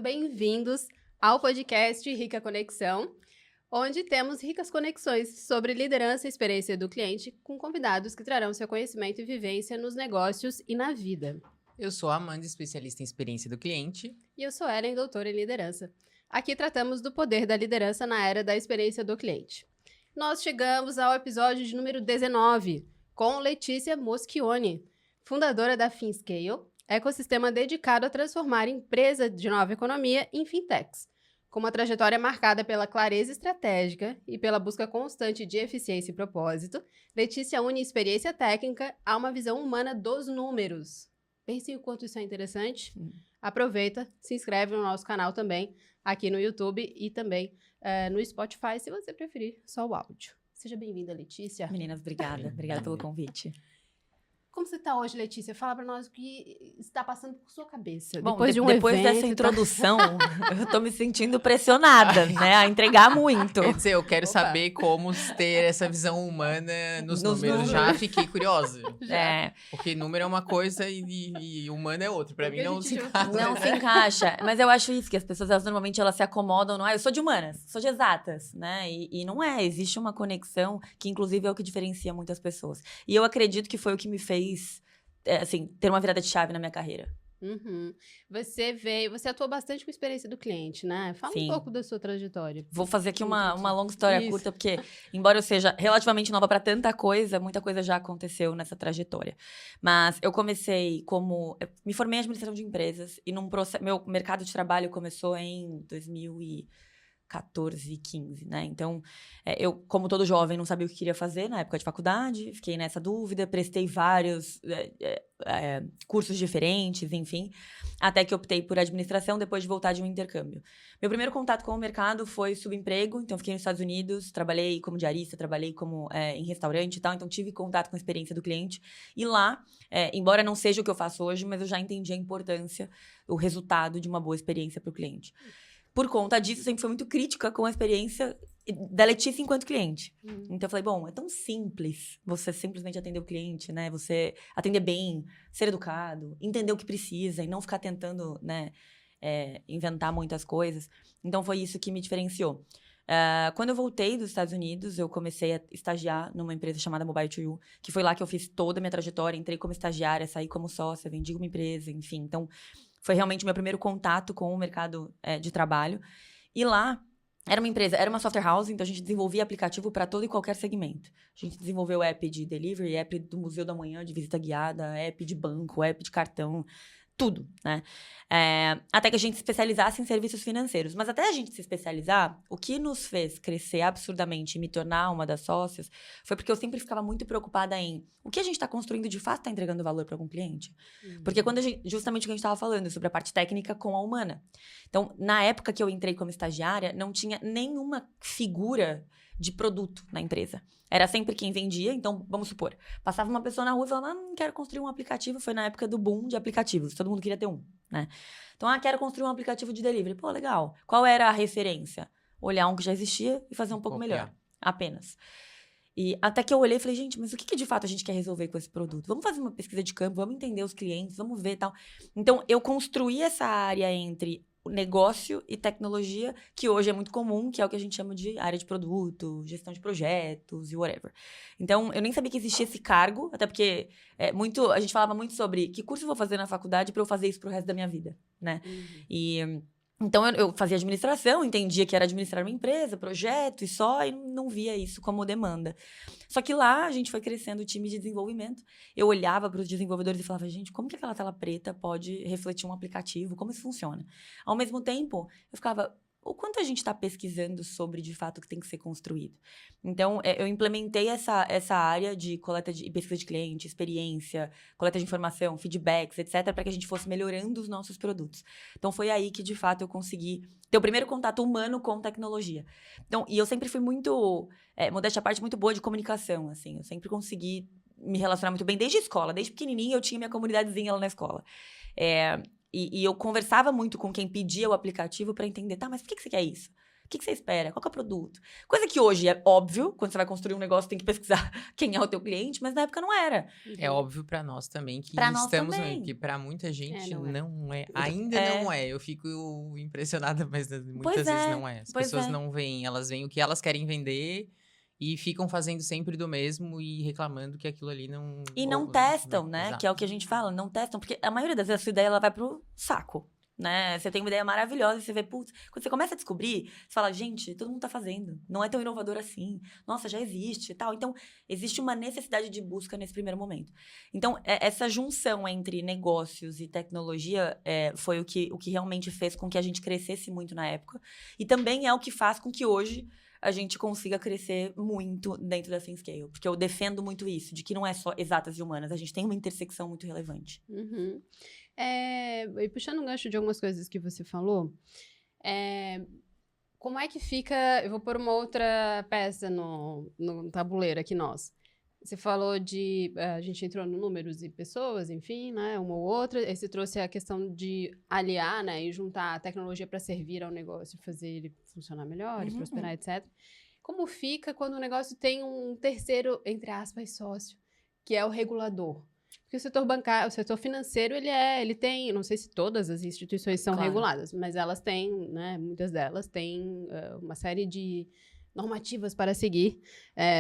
bem-vindos ao podcast Rica Conexão, onde temos ricas conexões sobre liderança e experiência do cliente com convidados que trarão seu conhecimento e vivência nos negócios e na vida. Eu sou a Amanda, especialista em experiência do cliente. E eu sou Ellen, doutora em liderança. Aqui tratamos do poder da liderança na era da experiência do cliente. Nós chegamos ao episódio de número 19, com Letícia Moschioni, fundadora da FinScale, ecossistema dedicado a transformar empresas de nova economia em fintechs. Com uma trajetória marcada pela clareza estratégica e pela busca constante de eficiência e propósito, Letícia une experiência técnica a uma visão humana dos números. Pense o quanto isso é interessante. Aproveita, se inscreve no nosso canal também, aqui no YouTube e também no Spotify, se você preferir só o áudio. Seja bem-vinda, Letícia. Meninas, obrigada. Obrigada pelo convite. Como você está hoje, Letícia? Fala para nós o que está passando por sua cabeça. Bom, depois dessa introdução, eu tô me sentindo pressionada, né? A entregar muito. Quer dizer, eu quero saber como ter essa visão humana nos números. Já fiquei curiosa. Porque número é uma coisa e humano é outra. Pra mim não se encaixa. Não se encaixa. Mas eu acho isso, que as pessoas, normalmente, elas se acomodam. Não, eu sou de humanas, sou de exatas, né? E não é. Existe uma conexão que, inclusive, é o que diferencia muitas pessoas. E eu acredito que foi o que me fez ter uma virada de chave na minha carreira. Uhum. Você atuou bastante com experiência do cliente, né? Fala Sim. um pouco da sua trajetória. Vou fazer aqui uma longa história curta, porque, embora eu seja relativamente nova para tanta coisa, muita coisa já aconteceu nessa trajetória. Mas eu comecei me formei em administração de empresas e meu mercado de trabalho começou em 2014, 15, né? Então, eu, como todo jovem, não sabia o que queria fazer na época de faculdade, fiquei nessa dúvida, prestei vários cursos diferentes, enfim, até que optei por administração depois de voltar de um intercâmbio. Meu primeiro contato com o mercado foi subemprego, então fiquei nos Estados Unidos, trabalhei como diarista, trabalhei em restaurante e tal, então tive contato com a experiência do cliente. E lá, embora não seja o que eu faço hoje, mas eu já entendi a importância, o resultado de uma boa experiência para o cliente. Por conta disso, sempre fui muito crítica com a experiência da Letícia enquanto cliente. Então, eu falei, bom, é tão simples você simplesmente atender o cliente, né? Você atender bem, ser educado, entender o que precisa e não ficar tentando, né, inventar muitas coisas. Então, foi isso que me diferenciou. Quando eu voltei dos Estados Unidos, eu comecei a estagiar numa empresa chamada Mobile2U, que foi lá que eu fiz toda a minha trajetória. Entrei como estagiária, saí como sócia, vendi uma empresa, enfim. Então, foi realmente o meu primeiro contato com o mercado de trabalho. E lá, era uma software house, então a gente desenvolvia aplicativo para todo e qualquer segmento. A gente desenvolveu app de delivery, app do Museu da Manhã, de visita guiada, app de banco, app de cartão, tudo, né? Até que a gente se especializasse em serviços financeiros. Mas até a gente se especializar, o que nos fez crescer absurdamente e me tornar uma das sócias foi porque eu sempre ficava muito preocupada em o que a gente está construindo de fato está entregando valor para algum cliente. Porque justamente o que a gente estava falando sobre a parte técnica com a humana. Então, na época que eu entrei como estagiária, não tinha nenhuma figura de produto na empresa. Era sempre quem vendia, então, vamos supor, passava uma pessoa na rua e falava, não quero construir um aplicativo, foi na época do boom de aplicativos, todo mundo queria ter um, né? Então, quero construir um aplicativo de delivery. Pô, legal. Qual era a referência? Olhar um que já existia e fazer um pouco melhor, apenas. E até que eu olhei e falei, gente, mas o que de fato a gente quer resolver com esse produto? Vamos fazer uma pesquisa de campo, vamos entender os clientes, vamos ver e tal. Então, eu construí essa área entre negócio e tecnologia, que hoje é muito comum, que é o que a gente chama de área de produto, gestão de projetos e whatever. Então, eu nem sabia que existia esse cargo, até porque a gente falava muito sobre que curso eu vou fazer na faculdade para eu fazer isso pro resto da minha vida, né? Então, eu fazia administração, entendia que era administrar uma empresa, projeto e não via isso como demanda. Só que lá, a gente foi crescendo o time de desenvolvimento. Eu olhava para os desenvolvedores e falava, gente, como que aquela tela preta pode refletir um aplicativo? Como isso funciona? Ao mesmo tempo, eu ficava, o quanto a gente está pesquisando sobre, de fato, o que tem que ser construído? Então, eu implementei essa área de coleta e pesquisa de cliente, experiência, coleta de informação, feedbacks, etc., para que a gente fosse melhorando os nossos produtos. Então, foi aí que, de fato, eu consegui ter o primeiro contato humano com tecnologia. Então, e eu sempre fui muito, modéstia à parte, muito boa de comunicação, assim. Eu sempre consegui me relacionar muito bem desde a escola. Desde pequenininha, eu tinha minha comunidadezinha lá na escola. E eu conversava muito com quem pedia o aplicativo para entender, tá, mas por que você quer isso? O que você espera? Qual que é o produto? Coisa que hoje é óbvio, quando você vai construir um negócio, tem que pesquisar quem é o teu cliente, mas na época não era. É óbvio pra nós também que Pra nós estamos... também. Que pra muita gente não é. Ainda não é. Eu fico impressionada, mas muitas vezes não é. As pessoas não veem. Elas veem o que elas querem vender... E ficam fazendo sempre do mesmo e reclamando que aquilo ali não... E não testam, né? Exato. Que é o que a gente fala, não testam. Porque a maioria das vezes a sua ideia ela vai pro saco, né? Você tem uma ideia maravilhosa e você vê, putz... Quando você começa a descobrir, você fala, gente, todo mundo tá fazendo. Não é tão inovador assim. Nossa, já existe e tal. Então, existe uma necessidade de busca nesse primeiro momento. Então, essa junção entre negócios e tecnologia foi o que realmente fez com que a gente crescesse muito na época. E também é o que faz com que hoje... a gente consiga crescer muito dentro da ThinkScale. Porque eu defendo muito isso, de que não é só exatas e humanas. A gente tem uma intersecção muito relevante. Uhum. E puxando um gancho de algumas coisas que você falou, como é que fica... Eu vou pôr uma outra peça no tabuleiro aqui, nós. Você falou de... A gente entrou no números e pessoas, enfim, né? Uma ou outra. Aí você trouxe a questão de aliar, né? E juntar a tecnologia para servir ao negócio, fazer ele funcionar melhor e prosperar, etc. Como fica quando o negócio tem um terceiro, entre aspas, sócio, que é o regulador? Porque o setor bancário, o setor financeiro, ele tem... Não sei se todas as instituições são reguladas, mas elas têm, né? Muitas delas têm uma série de... normativas para seguir,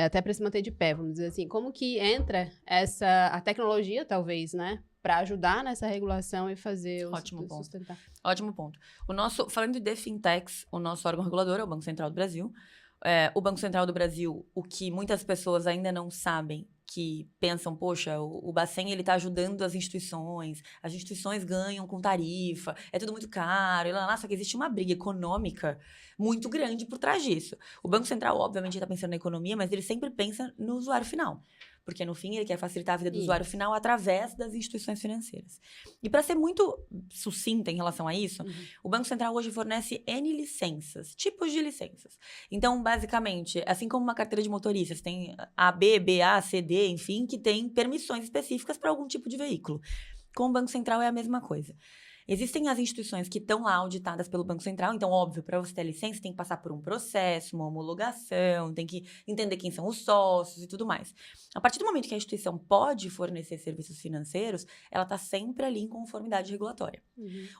até para se manter de pé, vamos dizer assim. Como que entra a tecnologia, talvez, né? Para ajudar nessa regulação e fazer sustentar. Ótimo ponto. Falando de fintechs, o nosso órgão regulador é o Banco Central do Brasil. O Banco Central do Brasil, o que muitas pessoas ainda não sabem, que pensam, poxa, o Bacen, ele tá ajudando as instituições ganham com tarifa, é tudo muito caro, só que existe uma briga econômica muito grande por trás disso. O Banco Central, obviamente, está pensando na economia, mas ele sempre pensa no usuário final. Porque, no fim, ele quer facilitar a vida do usuário final através das instituições financeiras. E, para ser muito sucinta em relação a isso, o Banco Central hoje fornece N licenças, tipos de licenças. Então, basicamente, assim como uma carteira de motorista, você tem A, B, BA, CD, enfim, que tem permissões específicas para algum tipo de veículo. Com o Banco Central é a mesma coisa. Existem as instituições que estão lá auditadas pelo Banco Central, então, óbvio, para você ter licença, tem que passar por um processo, uma homologação, tem que entender quem são os sócios e tudo mais. A partir do momento que a instituição pode fornecer serviços financeiros, ela está sempre ali em conformidade regulatória.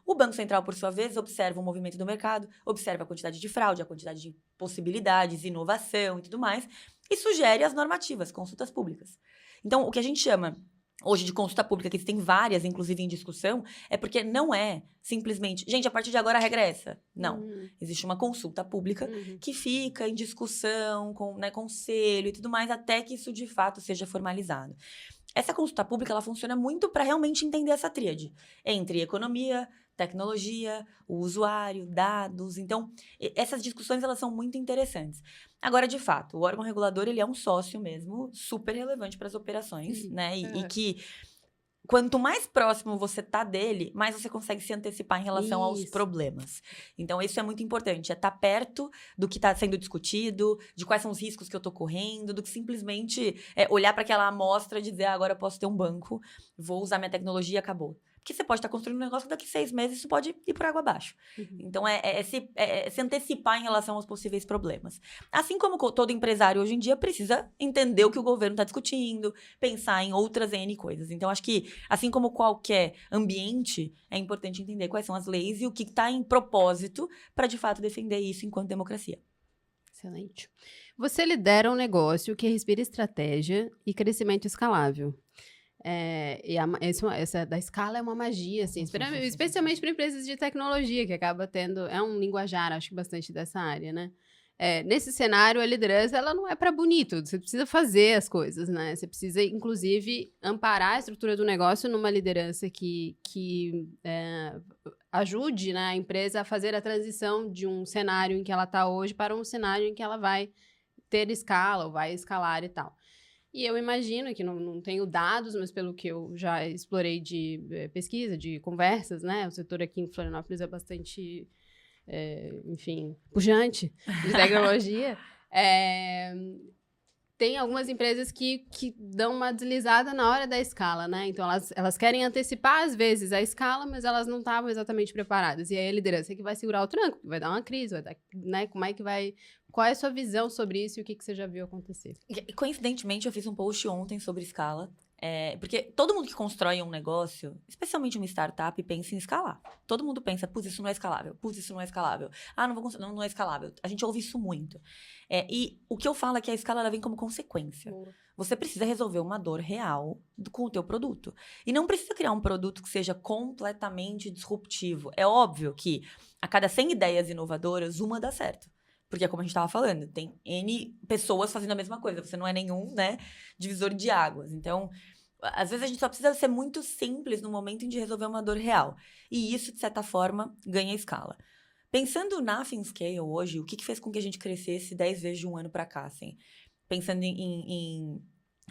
O Banco Central, por sua vez, observa o movimento do mercado, observa a quantidade de fraude, a quantidade de possibilidades, inovação e tudo mais, e sugere as normativas, consultas públicas. Então, o que a gente chama... hoje de consulta pública, que tem várias, inclusive, em discussão, é porque não é simplesmente... Gente, a partir de agora a regra é essa. Não. Existe uma consulta pública que fica em discussão, com conselho e tudo mais, até que isso, de fato, seja formalizado. Essa consulta pública, ela funciona muito para realmente entender essa tríade entre economia, tecnologia, o usuário, dados. Então, essas discussões, elas são muito interessantes. Agora, de fato, o órgão regulador, ele é um sócio mesmo, super relevante para as operações, né? E que, quanto mais próximo você tá dele, mais você consegue se antecipar em relação aos problemas. Então, isso é muito importante. É estar perto do que está sendo discutido, de quais são os riscos que eu tô correndo, do que simplesmente olhar para aquela amostra e dizer, agora eu posso ter um banco, vou usar minha tecnologia e acabou. Porque você pode estar construindo um negócio que daqui 6 meses isso pode ir por água abaixo. Então, se antecipar em relação aos possíveis problemas. Assim como todo empresário hoje em dia precisa entender o que o governo está discutindo, pensar em outras N coisas. Então, acho que, assim como qualquer ambiente, é importante entender quais são as leis e o que está em propósito para, de fato, defender isso enquanto democracia. Excelente. Você lidera um negócio que respira estratégia e crescimento escalável. Essa da escala é uma magia, assim, especialmente para empresas de tecnologia, que acaba tendo... É um linguajar, acho que bastante dessa área, né? Nesse cenário, a liderança, ela não é para bonito. Você precisa fazer as coisas, né? Você precisa, inclusive, amparar a estrutura do negócio numa liderança que ajude, né, a empresa a fazer a transição de um cenário em que ela está hoje para um cenário em que ela vai ter escala ou vai escalar e tal. E eu imagino que não tenho dados, mas pelo que eu já explorei de pesquisa, de conversas, né? O setor aqui em Florianópolis é bastante, enfim, pujante de tecnologia. tem algumas empresas que dão uma deslizada na hora da escala, né? Então, elas querem antecipar, às vezes, a escala, mas elas não estavam exatamente preparadas. E aí a liderança é que vai segurar o tranco, vai dar uma crise, vai dar, né? Como é que vai... Qual é a sua visão sobre isso e o que você já viu acontecer? E, coincidentemente, eu fiz um post ontem sobre escala. Porque todo mundo que constrói um negócio, especialmente uma startup, pensa em escalar. Todo mundo pensa, putz, isso não é escalável. Putz, isso não é escalável. Ah, não é escalável. A gente ouve isso muito. E o que eu falo é que a escala ela vem como consequência. Boa. Você precisa resolver uma dor real com o teu produto. E não precisa criar um produto que seja completamente disruptivo. É óbvio que a cada 100 ideias inovadoras, uma dá certo. Porque é como a gente estava falando, tem N pessoas fazendo a mesma coisa. Você não é nenhum, né, divisor de águas. Então, às vezes a gente só precisa ser muito simples no momento de resolver uma dor real. E isso, de certa forma, ganha escala. Pensando na ThinkScale hoje, o que fez com que a gente crescesse 10 vezes de um ano para cá, assim? Pensando em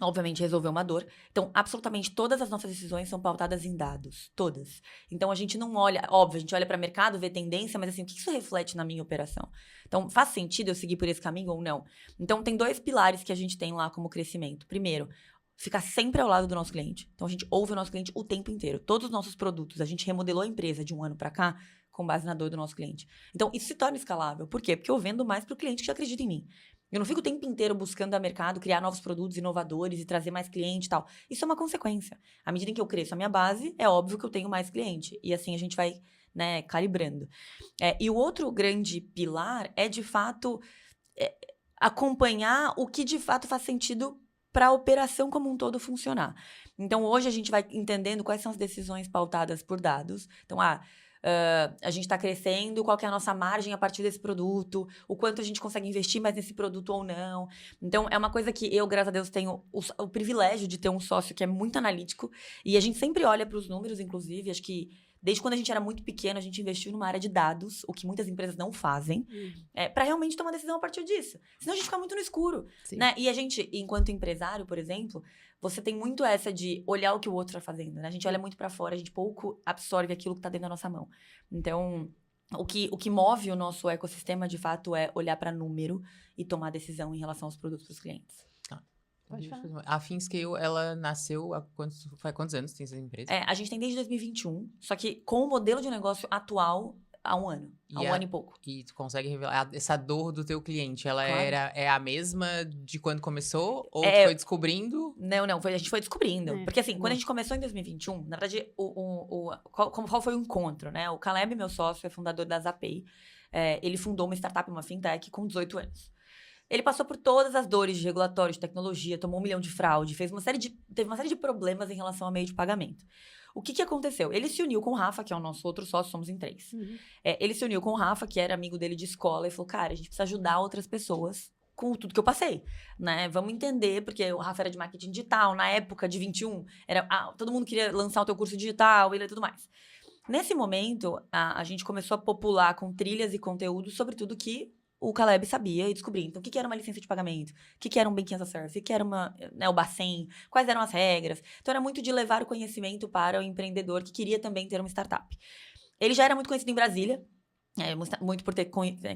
obviamente, resolver uma dor. Então, absolutamente todas as nossas decisões são pautadas em dados. Todas. Então, a gente não olha... Óbvio, a gente olha para o mercado, vê tendência, mas assim, o que isso reflete na minha operação? Então, faz sentido eu seguir por esse caminho ou não? Então, tem 2 pilares que a gente tem lá como crescimento. Primeiro, ficar sempre ao lado do nosso cliente. Então, a gente ouve o nosso cliente o tempo inteiro. Todos os nossos produtos, a gente remodelou a empresa de um ano para cá com base na dor do nosso cliente. Então, isso se torna escalável. Por quê? Porque eu vendo mais para o cliente que acredita em mim. Eu não fico o tempo inteiro buscando a mercado, criar novos produtos inovadores e trazer mais cliente e tal. Isso é uma consequência. À medida em que eu cresço a minha base, é óbvio que eu tenho mais cliente. E assim a gente vai, né, calibrando. E o outro grande pilar é, de fato, acompanhar o que, de fato, faz sentido para a operação como um todo funcionar. Então, hoje a gente vai entendendo quais são as decisões pautadas por dados. Então, a gente está crescendo, qual que é a nossa margem a partir desse produto, o quanto a gente consegue investir mais nesse produto ou não. Então, é uma coisa que eu, graças a Deus, tenho o privilégio de ter um sócio que é muito analítico, e a gente sempre olha para os números, inclusive, acho que desde quando a gente era muito pequeno, a gente investiu numa área de dados, o que muitas empresas não fazem, para realmente tomar decisão a partir disso. Senão a gente fica muito no escuro, né? E a gente, enquanto empresário, por exemplo, você tem muito essa de olhar o que o outro está fazendo, né? A gente olha muito para fora, a gente pouco absorve aquilo que está dentro da nossa mão. Então, o que move o nosso ecossistema, de fato, é olhar para número e tomar decisão em relação aos produtos dos clientes. Pode falar. A ThinkScale, ela nasceu há quantos anos tem essa empresa? A gente tem desde 2021, só que com o modelo de negócio atual, há um ano. Há um ano e pouco. E tu consegue revelar essa dor do teu cliente? Ela Claro. é a mesma de quando começou? Ou tu foi descobrindo? Não, a gente foi descobrindo. Porque assim, quando a gente começou em 2021, na verdade, qual foi o encontro, né? O Caleb, meu sócio, é fundador da Zapay. Ele fundou uma startup, uma fintech, com 18 anos. Ele passou por todas as dores de regulatório, de tecnologia, tomou 1 milhão de fraude, teve uma série de problemas em relação ao meio de pagamento. O que aconteceu? Ele se uniu com o Rafa, que é o nosso outro sócio, somos em 3. Ele se uniu com o Rafa, que era amigo dele de escola, e falou, cara, a gente precisa ajudar outras pessoas com tudo que eu passei, né? Vamos entender, porque o Rafa era de marketing digital, na época de 21, todo mundo queria lançar o teu curso digital e tudo mais. Nesse momento, a gente começou a popular com trilhas e conteúdos sobre tudo que o Caleb sabia e descobria. Então, o que era uma licença de pagamento? O que era um Banking as a Service? O que era o Bacen? Quais eram as regras? Então, era muito de levar o conhecimento para o empreendedor que queria também ter uma startup. Ele já era muito conhecido em Brasília, muito por ter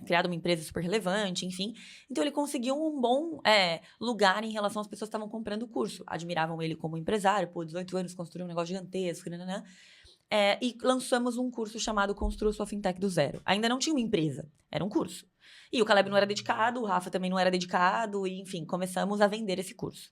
criado uma empresa super relevante, enfim. Então, ele conseguiu um bom lugar em relação às pessoas que estavam comprando o curso. Admiravam ele como empresário, 18 anos, construiu um negócio gigantesco, nananã. E lançamos um curso chamado Construa Sua Fintech do Zero. Ainda não tinha uma empresa, era um curso. E o Caleb não era dedicado, o Rafa também não era dedicado, e enfim, começamos a vender esse curso.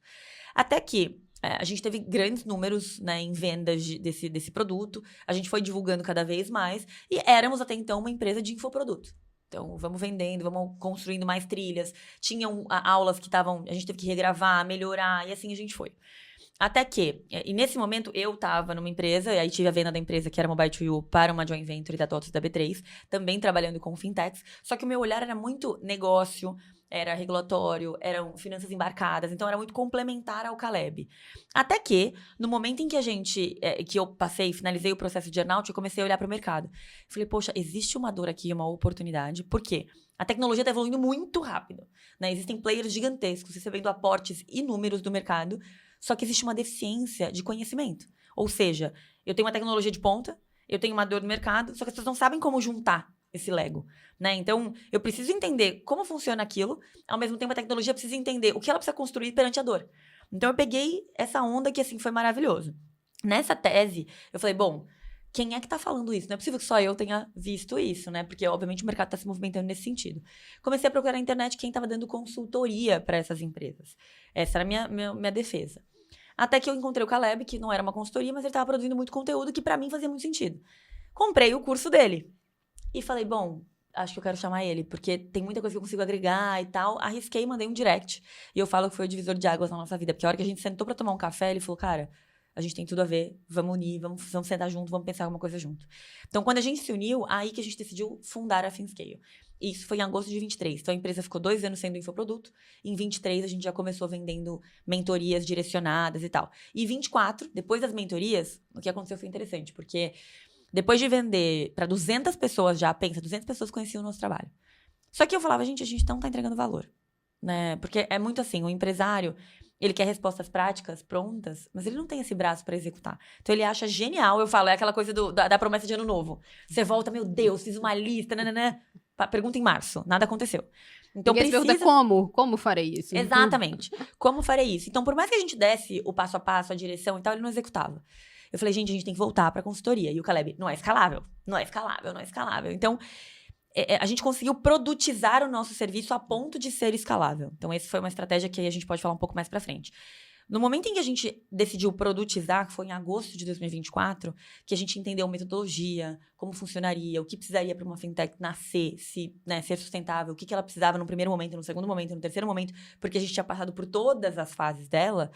Até que a gente teve grandes números, né, em vendas desse produto, a gente foi divulgando cada vez mais, e éramos até então uma empresa de infoproduto. Então, vamos vendendo, vamos construindo mais trilhas, tinham aulas que a gente teve que regravar, melhorar, e assim a gente foi. Até que, e nesse momento, eu estava numa empresa, e aí tive a venda da empresa, que era Mobile2You, para uma joint venture da TOTVS e da B3, também trabalhando com fintechs, só que o meu olhar era muito negócio, era regulatório, eram finanças embarcadas, então era muito complementar ao Caleb. Até que, no momento em que que eu finalizei o processo de earnout, eu comecei a olhar para o mercado. Falei, poxa, existe uma dor aqui, uma oportunidade, por quê? A tecnologia está evoluindo muito rápido, né? Existem players gigantescos, recebendo aportes inúmeros do mercado, só que existe uma deficiência de conhecimento. Ou seja, eu tenho uma tecnologia de ponta, eu tenho uma dor no mercado, só que as pessoas não sabem como juntar esse Lego, né? Então, eu preciso entender como funciona aquilo, ao mesmo tempo a tecnologia precisa entender o que ela precisa construir perante a dor. Então, eu peguei essa onda que, assim, foi maravilhoso. Nessa tese, eu falei, bom, quem é que tá falando isso? Não é possível que só eu tenha visto isso, né? Porque, obviamente, o mercado tá se movimentando nesse sentido. Comecei a procurar na internet quem tava dando consultoria para essas empresas. Essa era a minha defesa. Até que eu encontrei o Caleb, que não era uma consultoria, mas ele tava produzindo muito conteúdo que, para mim, fazia muito sentido. Comprei o curso dele. E falei, bom, acho que eu quero chamar ele, porque tem muita coisa que eu consigo agregar e tal. Arrisquei e mandei um direct. E eu falo que foi o divisor de águas na nossa vida. Porque a hora que a gente sentou pra tomar um café, ele falou, cara, a gente tem tudo a ver, vamos unir, vamos sentar junto, vamos pensar alguma coisa junto. Então, quando a gente se uniu, aí que a gente decidiu fundar a Finscale. Isso foi em agosto de 23. Então, a empresa ficou 2 anos sendo infoproduto. Em 23, a gente já começou vendendo mentorias direcionadas e tal. E 24, depois das mentorias, o que aconteceu foi interessante, porque depois de vender para 200 pessoas já, 200 pessoas conheciam o nosso trabalho. Só que eu falava, gente, a gente não tá entregando valor, né? Porque é muito assim, o empresário, ele quer respostas práticas, prontas, mas ele não tem esse braço para executar. Então, ele acha genial, eu falo, é aquela coisa da promessa de ano novo. Você volta, meu Deus, fiz uma lista, nananã. Pergunta em março, nada aconteceu. Então, pergunta como? Como farei isso? Exatamente. Como farei isso? Então, por mais que a gente desse o passo a passo, a direção e tal, ele não executava. Eu falei, gente, a gente tem que voltar pra consultoria. E o Caleb, não é escalável, não é escalável, não é escalável. Então, a gente conseguiu produtizar o nosso serviço a ponto de ser escalável. Então, essa foi uma estratégia que a gente pode falar um pouco mais pra frente. No momento em que a gente decidiu produtizar, que foi em agosto de 2024, que a gente entendeu metodologia, como funcionaria, o que precisaria para uma fintech nascer, ser sustentável, o que ela precisava no primeiro momento, no segundo momento, no terceiro momento, porque a gente tinha passado por todas as fases dela,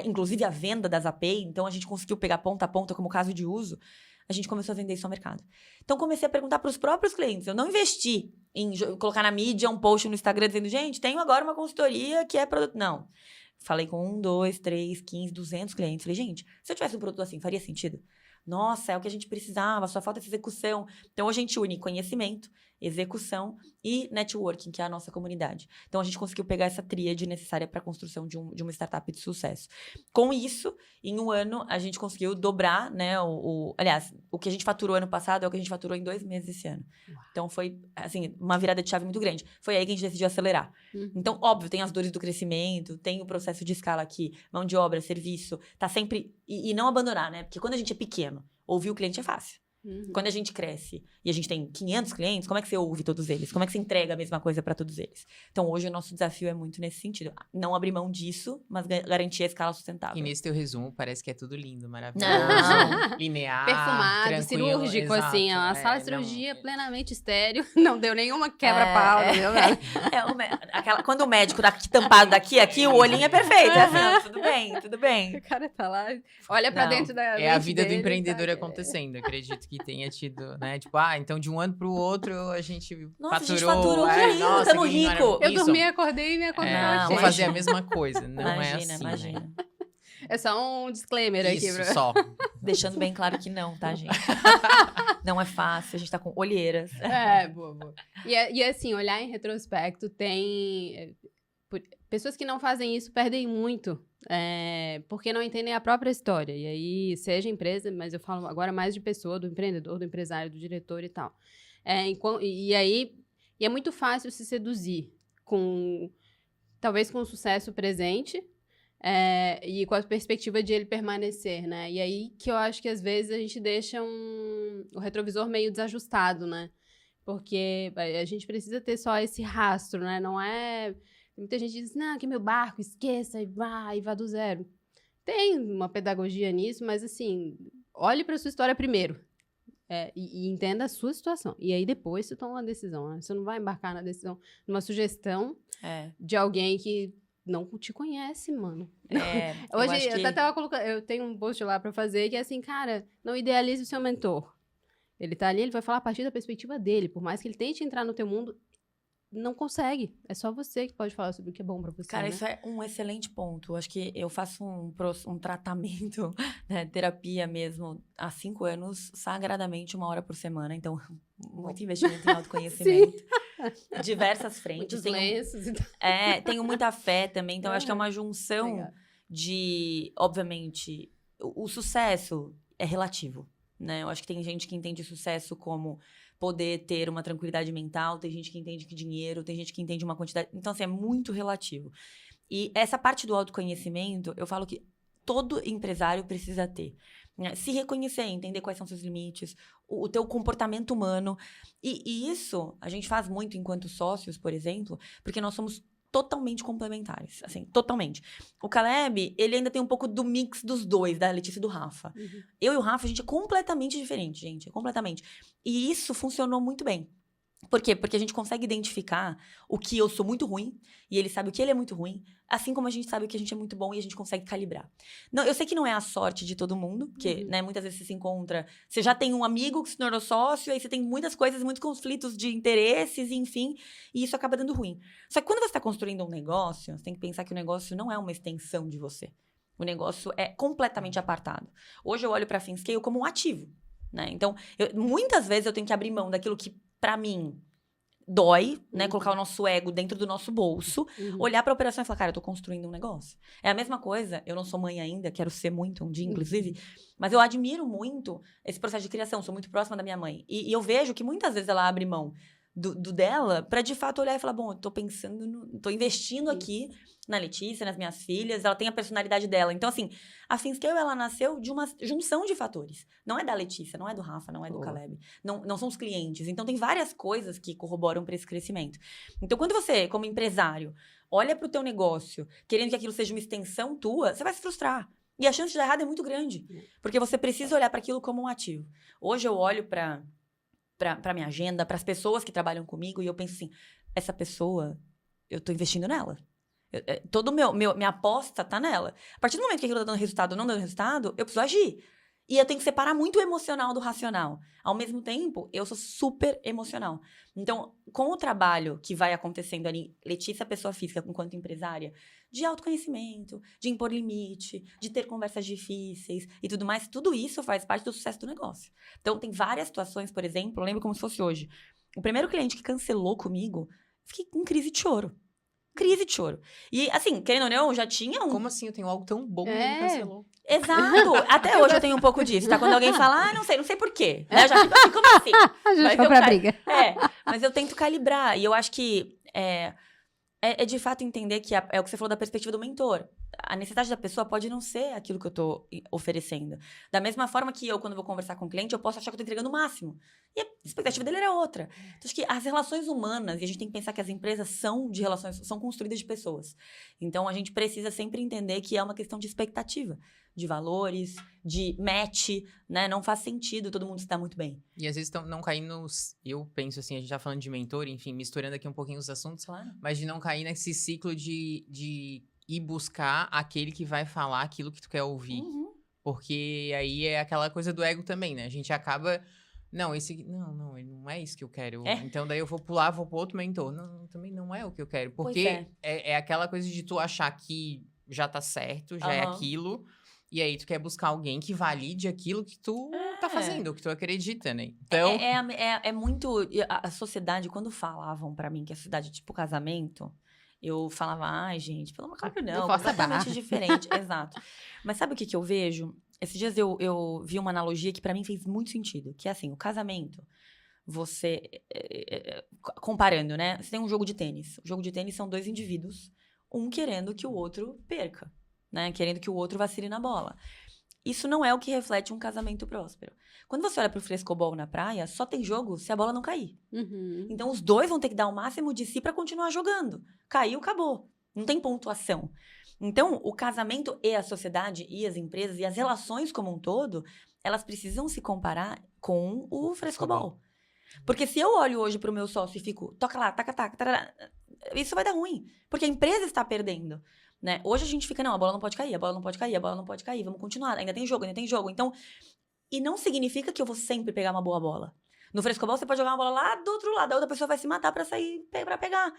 inclusive a venda das API, então a gente conseguiu pegar ponta a ponta como caso de uso, a gente começou a vender isso ao mercado. Então, comecei a perguntar para os próprios clientes. Eu não investi em colocar na mídia um post no Instagram dizendo, gente, tenho agora uma consultoria que é produto. Não. Falei com 1, 2, 3, 15, 200 clientes. Falei, gente, se eu tivesse um produto assim, faria sentido? Nossa, é o que a gente precisava, só falta essa execução. Então, a gente une conhecimento, execução e networking, que é a nossa comunidade. Então, a gente conseguiu pegar essa tríade necessária para a construção de uma startup de sucesso. Com isso, em 1 ano, a gente conseguiu dobrar, né? Aliás, o que a gente faturou ano passado é o que a gente faturou em 2 meses esse ano. Uau. Então, foi, assim, uma virada de chave muito grande. Foi aí que a gente decidiu acelerar. Então, óbvio, tem as dores do crescimento, tem o processo de escala aqui, mão de obra, serviço, tá sempre... E não abandonar, né? Porque quando a gente é pequeno, ouvir o cliente é fácil. Quando a gente cresce e a gente tem 500 clientes, como é que você ouve todos eles? Como é que você entrega a mesma coisa para todos eles? Então, hoje, o nosso desafio é muito nesse sentido. Não abrir mão disso, mas garantir a escala sustentável. E nesse teu resumo, parece que é tudo lindo, maravilhoso. Não. Linear, perfumado, cirúrgico, exato, assim. A sala de cirurgia plenamente estéreo. Não deu nenhuma quebra-pau, não deu nada. Quando o médico tá tampado daqui, o olhinho é perfeito. É assim, tudo bem. O cara tá lá, olha pra dentro da É a vida do empreendedor acontecendo, acredito que tenha tido, né? Tipo, então de um ano pro outro a gente faturou. A gente faturou, que lindo, tamo rico. Eu dormi, acordei e me acordei. Vou fazer a mesma coisa, não é assim. Imagina. Né? É só um disclaimer aqui. Isso, só. Deixando bem claro que não, tá, gente? Não é fácil, a gente tá com olheiras. Boa. E assim, olhar em retrospecto tem... Pessoas que não fazem isso perdem muito, porque não entendem a própria história. E aí, seja empresa, mas eu falo agora mais de pessoa, do empreendedor, do empresário, do diretor e tal. E é muito fácil se seduzir talvez com o sucesso presente e com a perspectiva de ele permanecer, né? E aí que eu acho que às vezes a gente deixa o retrovisor meio desajustado, né? Porque a gente precisa ter só esse rastro, né? Não é... Muita gente diz, não, que meu barco, esqueça e vá do zero. Tem uma pedagogia nisso, mas assim, olhe para sua história primeiro e entenda a sua situação. E aí depois você toma uma decisão, né? Você não vai embarcar na decisão, numa sugestão de alguém que não te conhece, mano. Hoje, eu até tava colocando, eu tenho um post lá para fazer que é assim, cara, não idealize o seu mentor. Ele tá ali, ele vai falar a partir da perspectiva dele, por mais que ele tente entrar no teu mundo, não consegue. É só você que pode falar sobre o que é bom pra você. Cara, né? Isso é um excelente ponto. Eu acho que eu faço um tratamento, né, terapia mesmo, há 5 anos, sagradamente 1 hora por semana. Então, muito investimento em autoconhecimento. Diversas frentes. Tenho muita fé também. Então, eu acho que é uma junção de, obviamente, o sucesso é relativo, né? Eu acho que tem gente que entende sucesso como poder ter uma tranquilidade mental, tem gente que entende que dinheiro, tem gente que entende uma quantidade. Então, assim, é muito relativo. E essa parte do autoconhecimento, eu falo que todo empresário precisa ter. Né? Se reconhecer, entender quais são seus limites, o teu comportamento humano. E isso a gente faz muito enquanto sócios, por exemplo, porque nós somos totalmente complementares, assim, totalmente. O Caleb, ele ainda tem um pouco do mix dos dois, da Letícia e do Rafa. Eu e o Rafa, a gente é completamente diferente, gente, completamente. E isso funcionou muito bem. Por quê? Porque a gente consegue identificar o que eu sou muito ruim e ele sabe o que ele é muito ruim, assim como a gente sabe o que a gente é muito bom e a gente consegue calibrar. Não, eu sei que não é a sorte de todo mundo, porque né, muitas vezes você se encontra... Você já tem um amigo que se tornou sócio, aí você tem muitas coisas, muitos conflitos de interesses, enfim, e isso acaba dando ruim. Só que quando você está construindo um negócio, você tem que pensar que o negócio não é uma extensão de você. O negócio é completamente apartado. Hoje eu olho para a FinScale como um ativo. Né? Então, muitas vezes eu tenho que abrir mão daquilo que pra mim, dói, né? Colocar o nosso ego dentro do nosso bolso, olhar pra operação e falar, cara, eu tô construindo um negócio. É a mesma coisa, eu não sou mãe ainda, quero ser muito um dia, inclusive, mas eu admiro muito esse processo de criação, sou muito próxima da minha mãe. E eu vejo que muitas vezes ela abre mão do dela pra, de fato, olhar e falar, bom, eu tô pensando, tô investindo aqui na Letícia, nas minhas filhas, ela tem a personalidade dela. Então, assim, a FinScale, ela nasceu de uma junção de fatores. Não é da Letícia, não é do Rafa, não é do Caleb. Não são os clientes. Então, tem várias coisas que corroboram para esse crescimento. Então, quando você, como empresário, olha pro teu negócio, querendo que aquilo seja uma extensão tua, você vai se frustrar. E a chance de dar errado é muito grande. Porque você precisa olhar para aquilo como um ativo. Hoje, eu olho para minha agenda, para as pessoas que trabalham comigo, e eu penso assim, essa pessoa, eu tô investindo nela. Minha aposta tá nela. A partir do momento que aquilo tá dando resultado ou não dando resultado, eu preciso agir. E eu tenho que separar muito o emocional do racional. Ao mesmo tempo, eu sou super emocional. Então, com o trabalho que vai acontecendo ali, Letícia, pessoa física, enquanto empresária, de autoconhecimento, de impor limite, de ter conversas difíceis e tudo mais, tudo isso faz parte do sucesso do negócio. Então, tem várias situações, por exemplo, eu lembro como se fosse hoje. O primeiro cliente que cancelou comigo, fiquei em crise de choro. Crise de choro. E, assim, querendo ou não, já tinha um... Como assim? Eu tenho algo tão bom e ele cancelou. Exato. Até hoje eu tenho um pouco disso, tá? Quando alguém fala, não sei por quê. Né? Eu já fico assim, como assim? A gente foi pra briga. Mas eu tento calibrar. E eu acho que é de fato entender que é o que você falou da perspectiva do mentor. A necessidade da pessoa pode não ser aquilo que eu tô oferecendo. Da mesma forma que eu, quando vou conversar com o cliente, eu posso achar que eu tô entregando o máximo. E a expectativa dele era outra. Então, acho que as relações humanas, e a gente tem que pensar que as empresas são construídas de pessoas. Então, a gente precisa sempre entender que é uma questão de expectativa, de valores, de match, né? Não faz sentido todo mundo estar muito bem. E às vezes não cair nos... Eu penso assim, a gente tá falando de mentor, enfim, misturando aqui um pouquinho os assuntos, claro. Mas de não cair nesse ciclo de ir buscar aquele que vai falar aquilo que tu quer ouvir. Porque aí é aquela coisa do ego também, né? A gente acaba... Não, ele não é isso que eu quero. Então, daí eu vou pular, vou pro outro mentor. Não, também não é o que eu quero. Porque é aquela coisa de tu achar que já tá certo, já é aquilo. E aí, tu quer buscar alguém que valide aquilo que tu tá fazendo, que tu acredita, né? Então... É muito... A sociedade, quando falavam pra mim que a sociedade é tipo casamento... Eu falava, ai, gente, pelo amor de Deus, não, completamente diferente. Exato. Mas sabe o que eu vejo? Esses dias eu vi uma analogia que pra mim fez muito sentido. Que é assim, o casamento, você... comparando, né? Você tem um jogo de tênis. O jogo de tênis são dois indivíduos, um querendo que o outro perca, né? Querendo que o outro vacile na bola. Isso não é o que reflete um casamento próspero. Quando você olha pro frescobol na praia, só tem jogo se a bola não cair. Então, os dois vão ter que dar o máximo de si para continuar jogando. Caiu, acabou. Não tem pontuação. Então, o casamento e a sociedade e as empresas e as relações como um todo, elas precisam se comparar com o frescobol. Porque se eu olho hoje pro meu sócio e fico, toca lá, taca, isso vai dar ruim. Porque a empresa está perdendo. Né? Hoje a gente fica, não, a bola não pode cair, vamos continuar, ainda tem jogo. Então, e não significa que eu vou sempre pegar uma boa bola. No frescobol, você pode jogar uma bola lá do outro lado, a outra pessoa vai se matar pra sair, pra pegar,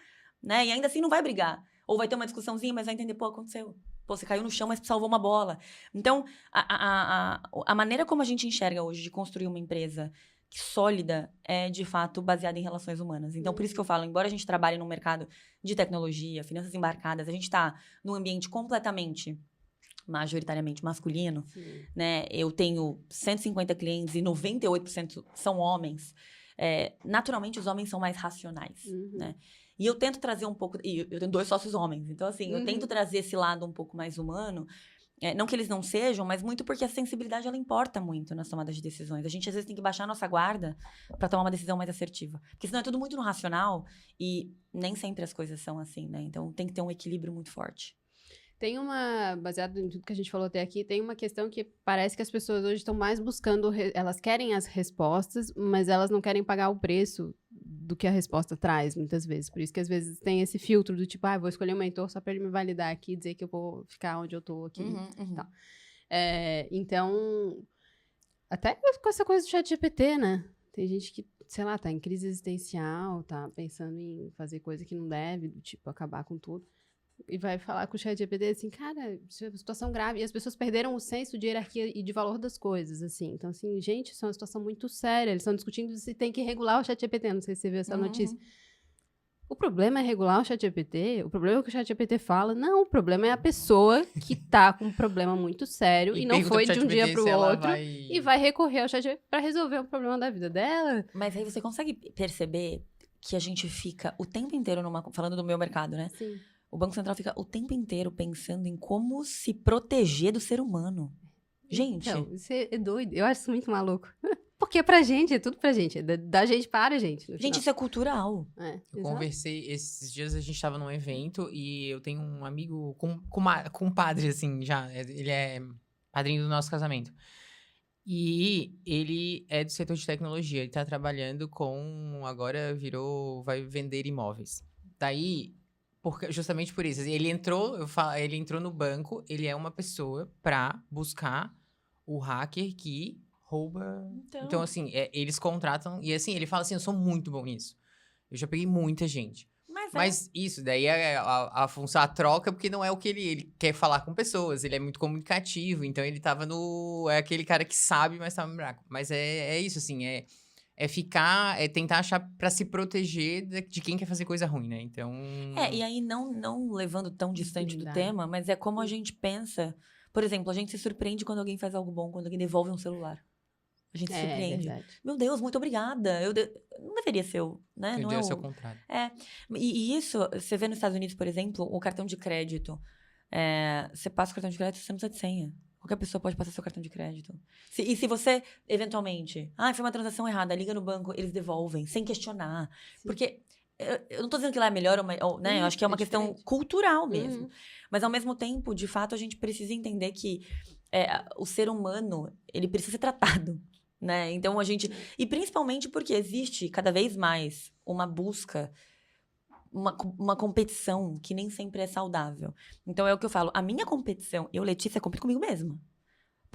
né? E ainda assim não vai brigar. Ou vai ter uma discussãozinha, mas vai entender, aconteceu. Você caiu no chão, mas salvou uma bola. Então, a maneira como a gente enxerga hoje de construir uma empresa sólida é, de fato, baseada em relações humanas. Então, por isso que eu falo, embora a gente trabalhe no mercado de tecnologia, finanças embarcadas, a gente está num ambiente completamente, majoritariamente masculino, né? Eu tenho 150 clientes e 98% são homens. naturalmente os homens são mais racionais, Uhum. né? E eu tento trazer um pouco... E eu tenho 2 sócios homens, então assim, eu tento trazer esse lado um pouco mais humano. Não que eles não sejam, mas muito porque a sensibilidade, ela importa muito nas tomadas de decisões. A gente, às vezes, tem que baixar a nossa guarda para tomar uma decisão mais assertiva. Porque senão é tudo muito no racional e nem sempre as coisas são assim, né? Então, tem que ter um equilíbrio muito forte. Tem baseado em tudo que a gente falou até aqui, tem uma questão que parece que as pessoas hoje estão mais buscando, elas querem as respostas, mas elas não querem pagar o preço do que a resposta traz, muitas vezes. Por isso que às vezes tem esse filtro do tipo, vou escolher um mentor só para ele me validar aqui e dizer que eu vou ficar onde eu tô aqui. Tá. Então, até com essa coisa do ChatGPT, né? Tem gente que, sei lá, tá em crise existencial, tá pensando em fazer coisa que não deve, do tipo, acabar com tudo. E vai falar com o ChatGPT assim, cara, isso é uma situação grave. E as pessoas perderam o senso de hierarquia e de valor das coisas, assim. Então, assim, gente, isso é uma situação muito séria. Eles estão discutindo se tem que regular o ChatGPT. Não sei se você viu essa notícia. O problema é regular o ChatGPT? O problema é o que o ChatGPT fala? Não, o problema é a pessoa que tá com um problema muito sério e não foi de um dia pro outro e vai recorrer ao ChatGPT pra resolver o problema da vida dela. Mas aí você consegue perceber que a gente fica o tempo inteiro falando do meu mercado, né? Sim. O Banco Central fica o tempo inteiro pensando em como se proteger do ser humano. Gente. Então, isso é doido. Eu acho isso muito maluco. Porque pra gente, é tudo pra gente. É da gente para a gente. Gente, isso é cultural. Eu conversei, esses dias a gente tava num evento e eu tenho um amigo com um padre, assim, já. Ele é padrinho do nosso casamento. E ele é do setor de tecnologia. Ele tá trabalhando agora vai vender imóveis. Daí... justamente por isso. Ele entrou no banco, ele é uma pessoa pra buscar o hacker que rouba. Então assim, eles contratam. E assim, ele fala assim: eu sou muito bom nisso. Eu já peguei muita gente. Mas isso, daí a função, a troca, porque não é o que ele quer falar com pessoas. Ele é muito comunicativo. Então ele tava é aquele cara que sabe, mas tava no buraco. Mas é isso, assim, tentar achar pra se proteger de quem quer fazer coisa ruim, né? Então... e aí não levando tão distante do tema, mas é como a gente pensa. Por exemplo, a gente se surpreende quando alguém faz algo bom, quando alguém devolve um celular. A gente se surpreende. Verdade. Meu Deus, muito obrigada. Não deveria ser né? Não é o contrário. E isso, você vê nos Estados Unidos, por exemplo, o cartão de crédito. Você passa o cartão de crédito, você não precisa de senha. Qualquer pessoa pode passar seu cartão de crédito. E se você, eventualmente... foi uma transação errada, liga no banco, eles devolvem, sem questionar. Sim. Porque eu não tô dizendo que lá é melhor, né? Eu acho que é uma questão cultural mesmo. Mas, ao mesmo tempo, de fato, a gente precisa entender que o ser humano, ele precisa ser tratado, né? Então, a gente... E principalmente porque existe, cada vez mais, uma busca... Uma competição que nem sempre é saudável. Então, é o que eu falo. A minha competição, Letícia, compito comigo mesma.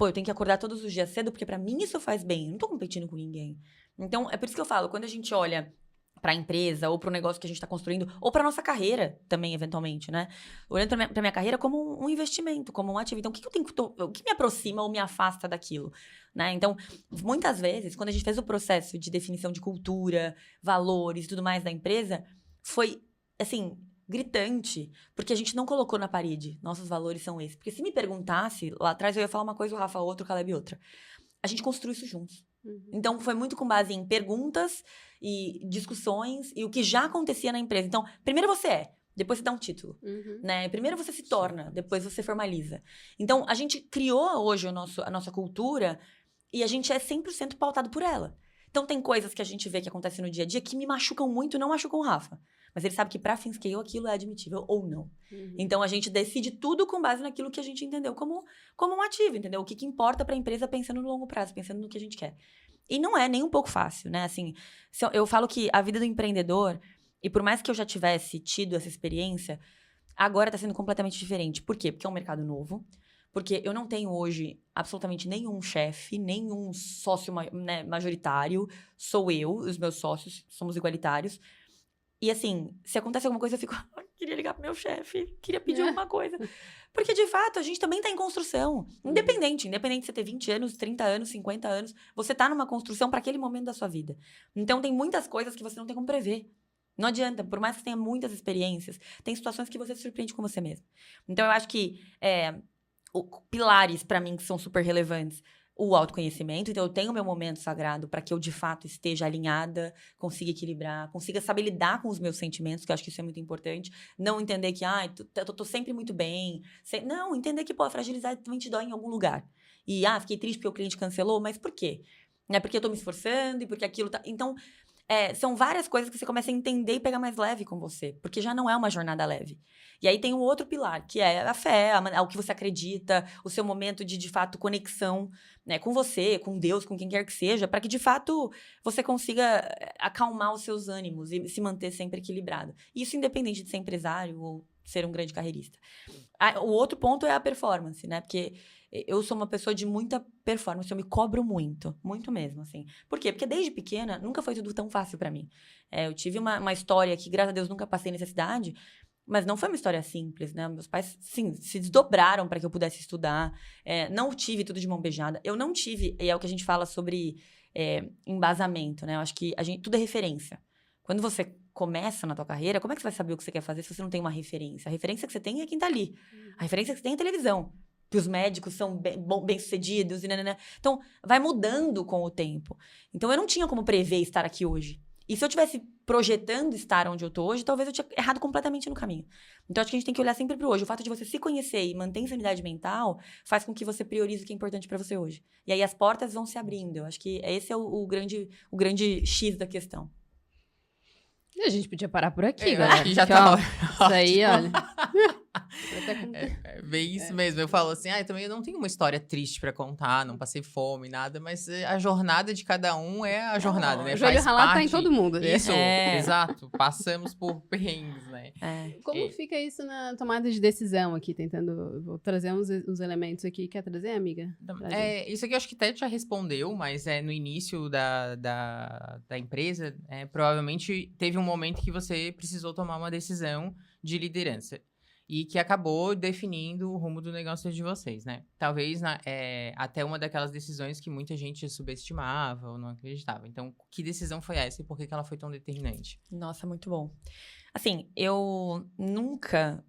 Eu tenho que acordar todos os dias cedo, porque pra mim isso faz bem. Eu não tô competindo com ninguém. Então, é por isso que eu falo, quando a gente olha pra empresa, ou pro negócio que a gente tá construindo, ou pra nossa carreira também, eventualmente, né? Olhando pra minha carreira como um investimento, como um ativo. Então, o que me aproxima ou me afasta daquilo? Né? Então, muitas vezes, quando a gente fez o processo de definição de cultura, valores e tudo mais da empresa, foi... assim, gritante, porque a gente não colocou na parede, nossos valores são esses. Porque se me perguntasse, lá atrás eu ia falar uma coisa, o Rafa outra, o Caleb outra. A gente construiu isso juntos. Então, foi muito com base em perguntas e discussões e o que já acontecia na empresa. Então, primeiro você depois você dá um título, né? Primeiro você se torna, depois você formaliza. Então, a gente criou hoje a nossa cultura e a gente é 100% pautado por ela. Então, tem coisas que a gente vê que acontecem no dia a dia que me machucam muito, não machucam o Rafa. Mas ele sabe que pra FinScale aquilo é admitível ou não. Então, a gente decide tudo com base naquilo que a gente entendeu como um ativo, entendeu? O que importa pra empresa pensando no longo prazo, pensando no que a gente quer. E não é nem um pouco fácil, né? Assim, eu falo que a vida do empreendedor, e por mais que eu já tivesse tido essa experiência, agora tá sendo completamente diferente. Por quê? Porque é um mercado novo. Porque eu não tenho hoje absolutamente nenhum chefe, nenhum sócio majoritário. Sou eu, os meus sócios, somos igualitários. E assim, se acontece alguma coisa, eu fico... queria ligar pro meu chefe, queria pedir alguma coisa. Porque, de fato, a gente também tá em construção. Independente de você ter 20 anos, 30 anos, 50 anos. Você tá numa construção para aquele momento da sua vida. Então, tem muitas coisas que você não tem como prever. Não adianta, por mais que você tenha muitas experiências, tem situações que você se surpreende com você mesmo. Então, eu acho que... pilares, para mim, que são super relevantes. o autoconhecimento, então eu tenho meu momento sagrado para que eu, de fato, esteja alinhada, consiga equilibrar, consiga saber lidar com os meus sentimentos, que eu acho que isso é muito importante. Não entender que, tô sempre muito bem. Não, entender que, a fragilidade também te dói em algum lugar. E, fiquei triste porque o cliente cancelou, mas por quê? É porque eu tô me esforçando e porque aquilo tá... Então, são várias coisas que você começa a entender e pegar mais leve com você, porque já não é uma jornada leve. E aí tem um outro pilar, que é a fé, o que você acredita, o seu momento de fato, conexão, né, com você, com Deus, com quem quer que seja, para que, de fato, você consiga acalmar os seus ânimos e se manter sempre equilibrado. Isso independente de ser empresário ou ser um grande carreirista. O outro ponto é a performance, né, porque... Eu sou uma pessoa de muita performance, eu me cobro muito, muito mesmo, assim. Por quê? Porque desde pequena, nunca foi tudo tão fácil pra mim. Eu tive uma história que, graças a Deus, nunca passei necessidade, mas não foi uma história simples, né? Meus pais, sim, se desdobraram para que eu pudesse estudar. Não tive tudo de mão beijada. Eu não tive, e é o que a gente fala sobre embasamento, né? Eu acho que tudo é referência. Quando você começa na tua carreira, como é que você vai saber o que você quer fazer se você não tem uma referência? A referência que você tem é quem tá ali. A referência que você tem é a televisão. Que os médicos são bem-sucedidos. Então, vai mudando com o tempo. Então, eu não tinha como prever estar aqui hoje. E se eu estivesse projetando estar onde eu estou hoje, talvez eu tinha errado completamente no caminho. Então, acho que a gente tem que olhar sempre para o hoje. O fato de você se conhecer e manter sanidade mental faz com que você priorize o que é importante para você hoje. E aí, as portas vão se abrindo. Eu acho que esse é o grande X da questão. E a gente podia parar por aqui, galera. Já tá isso aí, olha. Bem isso mesmo. Eu falo assim, também eu não tenho uma história triste pra contar, não passei fome, nada, mas a jornada de cada um é a jornada, né? O joelho ralado tá em todo mundo, né? Isso, exato. Passamos por perrengues, né? Como fica isso na tomada de decisão aqui, tentando... Vou trazer uns elementos aqui. Quer trazer, amiga? Isso aqui eu acho que até já respondeu, mas no início da empresa, provavelmente teve um momento que você precisou tomar uma decisão de liderança. E que acabou definindo o rumo do negócio de vocês, né? Talvez até uma daquelas decisões que muita gente subestimava ou não acreditava. Então, que decisão foi essa e por que ela foi tão determinante? Nossa, muito bom. Assim, eu nunca...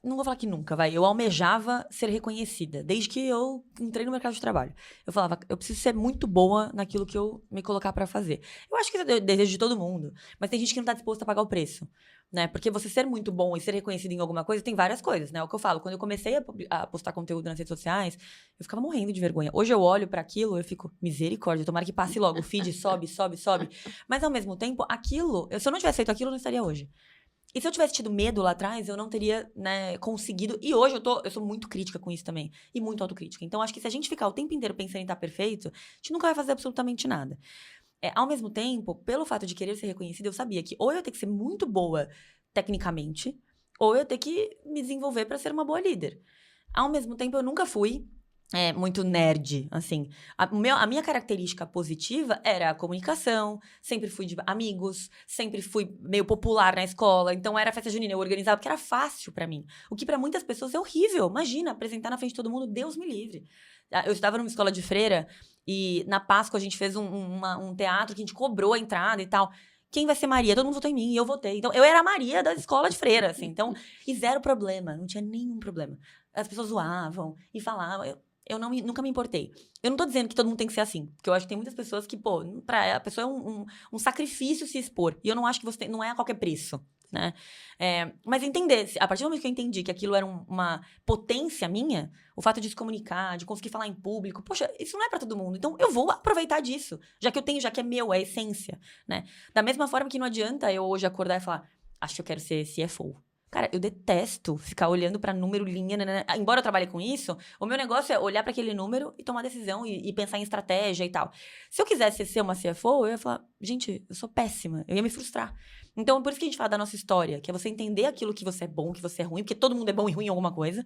Não vou falar que nunca, eu almejava ser reconhecida, desde que eu entrei no mercado de trabalho. Eu falava, eu preciso ser muito boa naquilo que eu me colocar pra fazer. Eu acho que isso é o desejo de todo mundo, mas tem gente que não tá disposta a pagar o preço, né? Porque você ser muito bom e ser reconhecido em alguma coisa, tem várias coisas, né? É o que eu falo, quando eu comecei a postar conteúdo nas redes sociais, eu ficava morrendo de vergonha. Hoje eu olho pra aquilo, eu fico, misericórdia, tomara que passe logo, o feed sobe. Mas ao mesmo tempo, aquilo, se eu não tivesse feito aquilo, eu não estaria hoje. E se eu tivesse tido medo lá atrás, eu não teria, né, conseguido. E hoje eu sou muito crítica com isso também. E muito autocrítica. Então, acho que se a gente ficar o tempo inteiro pensando em estar perfeito, a gente nunca vai fazer absolutamente nada. Ao mesmo tempo, pelo fato de querer ser reconhecida, eu sabia que ou eu ia ter que ser muito boa tecnicamente, ou eu ia ter que me desenvolver para ser uma boa líder. Ao mesmo tempo, eu nunca fui muito nerd, assim. A minha característica positiva era a comunicação, sempre fui de amigos, sempre fui meio popular na escola, então era festa junina, eu organizava porque era fácil pra mim. O que pra muitas pessoas é horrível. Imagina, apresentar na frente de todo mundo, Deus me livre. Eu estava numa escola de freira e na Páscoa a gente fez um teatro que a gente cobrou a entrada e tal. Quem vai ser Maria? Todo mundo votou em mim e eu votei. Então, eu era a Maria da escola de freira, assim. Então, e zero problema, não tinha nenhum problema. As pessoas zoavam e falavam... Eu nunca me importei. Eu não tô dizendo que todo mundo tem que ser assim. Porque eu acho que tem muitas pessoas que, pra a pessoa é um sacrifício se expor. E eu não acho que você não é a qualquer preço, né? Mas entender, a partir do momento que eu entendi que aquilo era uma potência minha, o fato de se comunicar, de conseguir falar em público, poxa, isso não é pra todo mundo. Então, eu vou aproveitar disso. Já que eu tenho, já que é meu, é a essência, né? Da mesma forma que não adianta eu hoje acordar e falar, acho que eu quero ser CFO. Cara, eu detesto ficar olhando pra número, linha, Embora eu trabalhe com isso, o meu negócio é olhar pra aquele número e tomar decisão e pensar em estratégia e tal. Se eu quisesse ser uma CFO, eu ia falar, gente, eu sou péssima, eu ia me frustrar. Então, por isso que a gente fala da nossa história, que é você entender aquilo que você é bom, que você é ruim, porque todo mundo é bom e ruim em alguma coisa,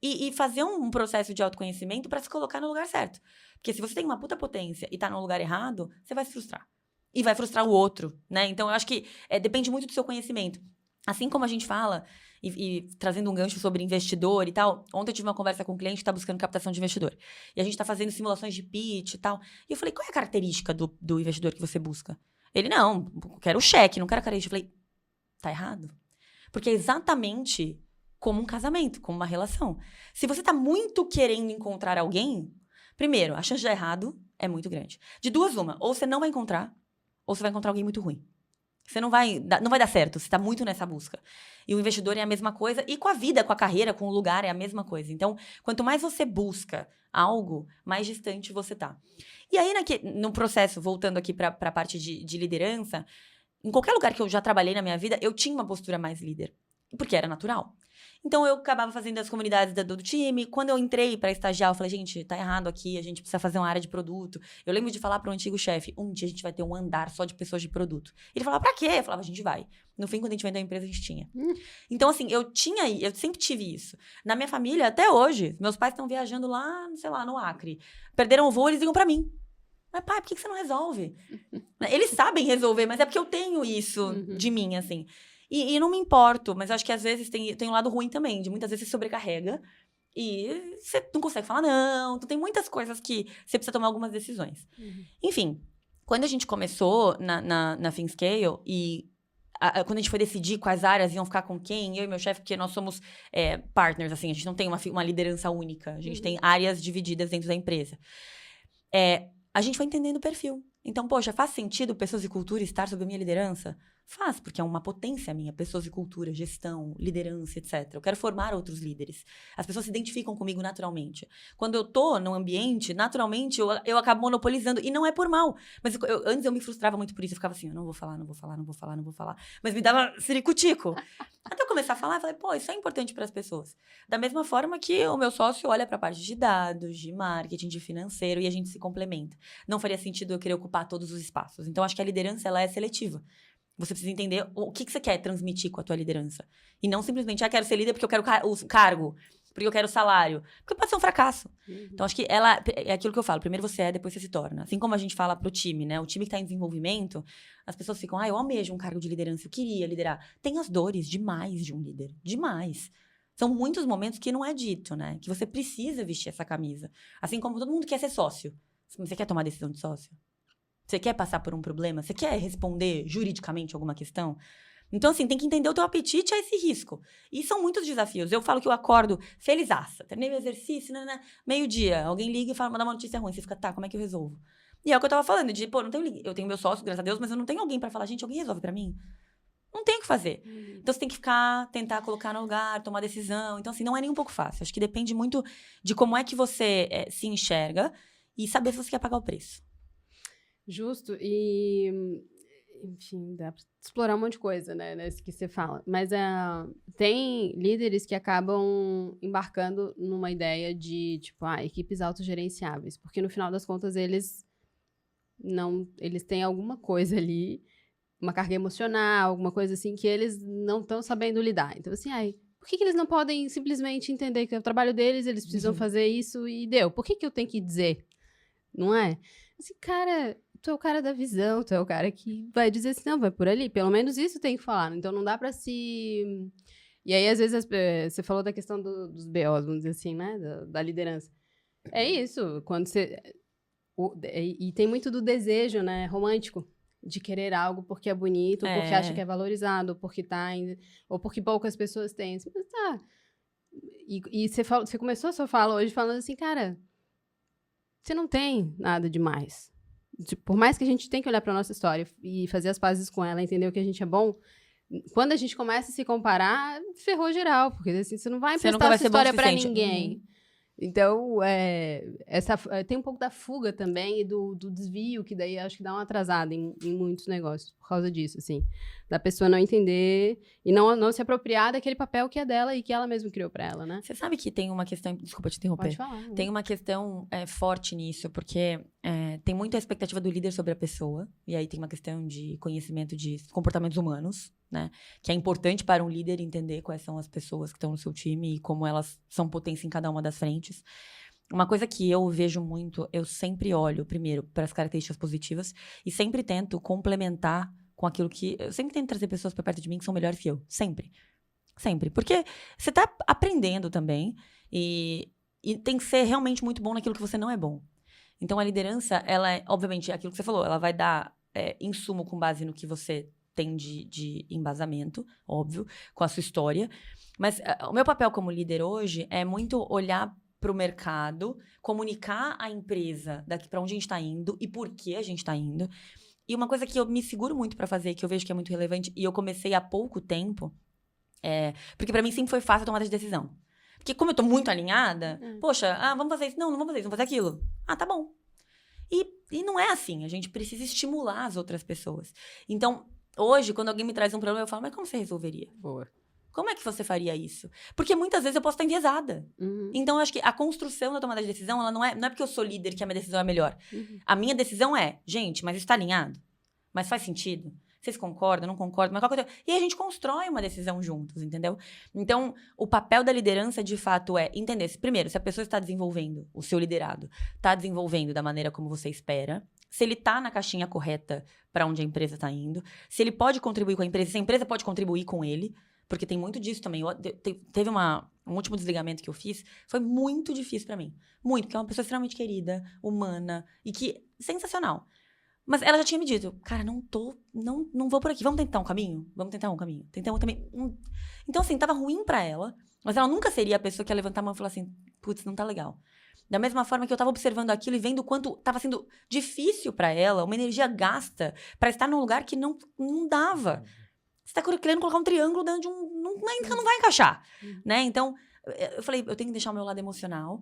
e fazer um processo de autoconhecimento pra se colocar no lugar certo. Porque se você tem uma puta potência e tá no lugar errado, você vai se frustrar. E vai frustrar o outro, né? Então, eu acho que depende muito do seu conhecimento. Assim como a gente fala, e trazendo um gancho sobre investidor e tal, ontem eu tive uma conversa com um cliente que está buscando captação de investidor. E a gente está fazendo simulações de pitch e tal. E eu falei, qual é a característica do investidor que você busca? Ele, não, quero cheque, não quero característica. Eu falei, tá errado. Porque é exatamente como um casamento, como uma relação. Se você tá muito querendo encontrar alguém, primeiro, a chance de dar errado é muito grande. De duas, uma. Ou você não vai encontrar, ou você vai encontrar alguém muito ruim. Você não vai dar certo, você tá muito nessa busca. E o investidor é a mesma coisa, e com a vida, com a carreira, com o lugar, é a mesma coisa. Então, quanto mais você busca algo, mais distante você tá. E aí, no processo, voltando aqui pra parte de liderança, em qualquer lugar que eu já trabalhei na minha vida, eu tinha uma postura mais líder. Porque era natural. Então, eu acabava fazendo as comunidades do time. Quando eu entrei pra estagiar, eu falei, gente, tá errado aqui, a gente precisa fazer uma área de produto. Eu lembro de falar pro antigo chefe, um dia a gente vai ter um andar só de pessoas de produto. Ele falava, pra quê? Eu falava, a gente vai. No fim, quando a gente vendeu a empresa, a gente tinha. Então, assim, eu sempre tive isso. Na minha família, até hoje, meus pais estão viajando lá, sei lá, no Acre. Perderam o voo, eles ligam pra mim. Mas, pai, por que você não resolve? Eles sabem resolver, mas é porque eu tenho isso de mim, assim. E não me importo, mas eu acho que às vezes tem um lado ruim também, de muitas vezes você sobrecarrega e você não consegue falar não. Então tem muitas coisas que você precisa tomar algumas decisões. Enfim, quando a gente começou na ThinkScale e quando a gente foi decidir quais áreas iam ficar com quem, eu e meu chefe, porque nós somos partners, assim, a gente não tem uma liderança única, a gente tem áreas divididas dentro da empresa. A gente foi entendendo o perfil. Então, poxa, faz sentido pessoas e cultura estar sob a minha liderança? Faz, porque é uma potência minha, pessoas e cultura, gestão, liderança, etc. Eu quero formar outros líderes. As pessoas se identificam comigo naturalmente. Quando eu tô num ambiente, naturalmente, eu acabo monopolizando. E não é por mal. Mas antes eu me frustrava muito por isso. Eu ficava assim, eu não vou falar. Mas me dava ciricutico. Até eu começar a falar, eu falei, pô, isso é importante para as pessoas. Da mesma forma que o meu sócio olha para a parte de dados, de marketing, de financeiro, e a gente se complementa. Não faria sentido eu querer ocupar todos os espaços. Então, acho que a liderança, ela é seletiva. Você precisa entender o que você quer transmitir com a tua liderança. E não simplesmente, quero ser líder porque eu quero o cargo, porque eu quero o salário. Porque pode ser um fracasso. Então, acho que é aquilo que eu falo. Primeiro você depois você se torna. Assim como a gente fala pro time, né? O time que tá em desenvolvimento, as pessoas ficam, eu almejo um cargo de liderança, eu queria liderar. Tem as dores demais de um líder. Demais. São muitos momentos que não é dito, né? Que você precisa vestir essa camisa. Assim como todo mundo quer ser sócio. Você quer tomar decisão de sócio? Você quer passar por um problema? Você quer responder juridicamente alguma questão? Então, assim, tem que entender o teu apetite a esse risco. E são muitos desafios. Eu falo que eu acordo felizaça. Terminei meu exercício, meio-dia. Alguém liga e fala, manda uma notícia ruim. Você fica, como é que eu resolvo? E é o que eu tava falando, não tenho... Eu tenho meu sócio, graças a Deus, mas eu não tenho alguém pra falar, gente, alguém resolve pra mim? Não tem o que fazer. Então, você tem que tentar colocar no lugar, tomar decisão. Então, assim, não é nem um pouco fácil. Acho que depende muito de como é que você se enxerga e saber se você quer pagar o preço. Justo, e enfim, dá pra explorar um monte de coisa, né, nesse que você fala. Mas tem líderes que acabam embarcando numa ideia de, tipo, equipes autogerenciáveis, porque no final das contas eles têm alguma coisa ali, uma carga emocional, alguma coisa assim, que eles não estão sabendo lidar. Então, assim, por que eles não podem simplesmente entender que é o trabalho deles, eles precisam fazer isso e deu? Por que eu tenho que dizer? Não é? Assim, cara, tu é o cara da visão, tu é o cara que vai dizer assim, não, vai por ali. Pelo menos isso tem que falar. Então, não dá pra se... E aí, às vezes, você falou da questão dos BOs, vamos dizer assim, né? Da liderança. É isso, quando você... E tem muito do desejo, né? Romântico. De querer algo porque é bonito, porque acha que é valorizado, porque ou porque poucas pessoas têm. Mas tá. E você começou a sua fala hoje falando assim, cara... Você não tem nada demais. Por mais que a gente tenha que olhar para nossa história e fazer as pazes com ela, entender o que a gente é bom, quando a gente começa a se comparar, ferrou geral, porque assim, você não vai emprestar essa história para ninguém. Então, tem um pouco da fuga também e do desvio, que daí acho que dá uma atrasada em muitos negócios por causa disso, assim. Da pessoa não entender e não se apropriar daquele papel que é dela e que ela mesma criou pra ela, né? Você sabe que tem uma questão... Desculpa te interromper. Pode falar. Tem uma questão forte nisso, porque tem muito a expectativa do líder sobre a pessoa, e aí tem uma questão de conhecimento de comportamentos humanos, né? Que é importante para um líder entender quais são as pessoas que estão no seu time e como elas são potência em cada uma das frentes. Uma coisa que eu vejo muito, eu sempre olho, primeiro, para as características positivas e sempre tento complementar com aquilo que... Eu sempre tento trazer pessoas para perto de mim que são melhores que eu. Sempre. Sempre. Porque você está aprendendo também e tem que ser realmente muito bom naquilo que você não é bom. Então, a liderança, ela é, obviamente, aquilo que você falou, ela vai dar insumo com base no que você tem de embasamento, óbvio, com a sua história. Mas o meu papel como líder hoje é muito olhar para o mercado, comunicar a empresa daqui para onde a gente está indo e por que a gente está indo. E uma coisa que eu me seguro muito para fazer, que eu vejo que é muito relevante, e eu comecei há pouco tempo, porque para mim sempre foi fácil a tomada de decisão. Porque como eu tô muito alinhada, poxa, vamos fazer isso. Não vamos fazer isso, vamos fazer aquilo. Tá bom. E não é assim, a gente precisa estimular as outras pessoas. Então, hoje, quando alguém me traz um problema, eu falo, mas como você resolveria? Boa. Como é que você faria isso? Porque muitas vezes eu posso estar enviesada. Então, eu acho que a construção da tomada de decisão, ela não é porque eu sou líder que a minha decisão é melhor. A minha decisão é, gente, mas isso tá alinhado? Mas faz sentido? Vocês concordam, não concordam? Mas qual coisa? E a gente constrói uma decisão juntos, entendeu? Então, o papel da liderança, de fato, é entender, primeiro, se a pessoa está desenvolvendo, o seu liderado está desenvolvendo da maneira como você espera, se ele está na caixinha correta para onde a empresa está indo, se ele pode contribuir com a empresa, se a empresa pode contribuir com ele, porque tem muito disso também. Teve um último desligamento que eu fiz, foi muito difícil para mim. Muito, porque é uma pessoa extremamente querida, humana, e que, sensacional. Mas ela já tinha me dito, cara, não vou por aqui, vamos tentar um caminho? Vamos tentar um caminho. Tentamos também. Então, assim, tava ruim pra ela, mas ela nunca seria a pessoa que ia levantar a mão e falar assim, putz, não tá legal. Da mesma forma que eu tava observando aquilo e vendo o quanto tava sendo difícil pra ela, uma energia gasta pra estar num lugar que não dava. Você tá querendo colocar um triângulo dentro de não vai encaixar, né? Então, eu falei, eu tenho que deixar o meu lado emocional,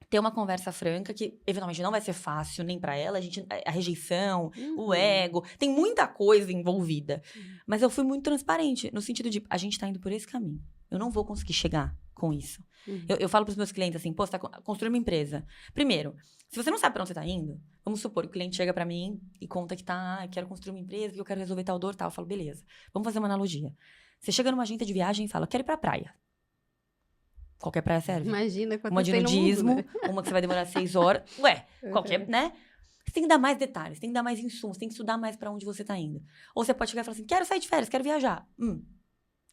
ter uma conversa franca, que eventualmente não vai ser fácil nem pra ela, a rejeição, o ego, tem muita coisa envolvida. Mas eu fui muito transparente, no sentido de, a gente tá indo por esse caminho. Eu não vou conseguir chegar com isso. Eu falo pros meus clientes assim, você tá construindo uma empresa. Primeiro, se você não sabe pra onde você tá indo, vamos supor que o cliente chega pra mim e conta que quero construir uma empresa, que eu quero resolver tal dor, tal. Eu falo, beleza, vamos fazer uma analogia. Você chega numa agência de viagem e fala, eu quero ir pra praia. Qualquer praia serve. Imagina quanto uma de tem no nudismo, mundo, né? uma que você vai demorar 6 horas. Qualquer, né? Você tem que dar mais detalhes, tem que dar mais insumos, tem que estudar mais pra onde você tá indo. Ou você pode chegar e falar assim, quero sair de férias, quero viajar.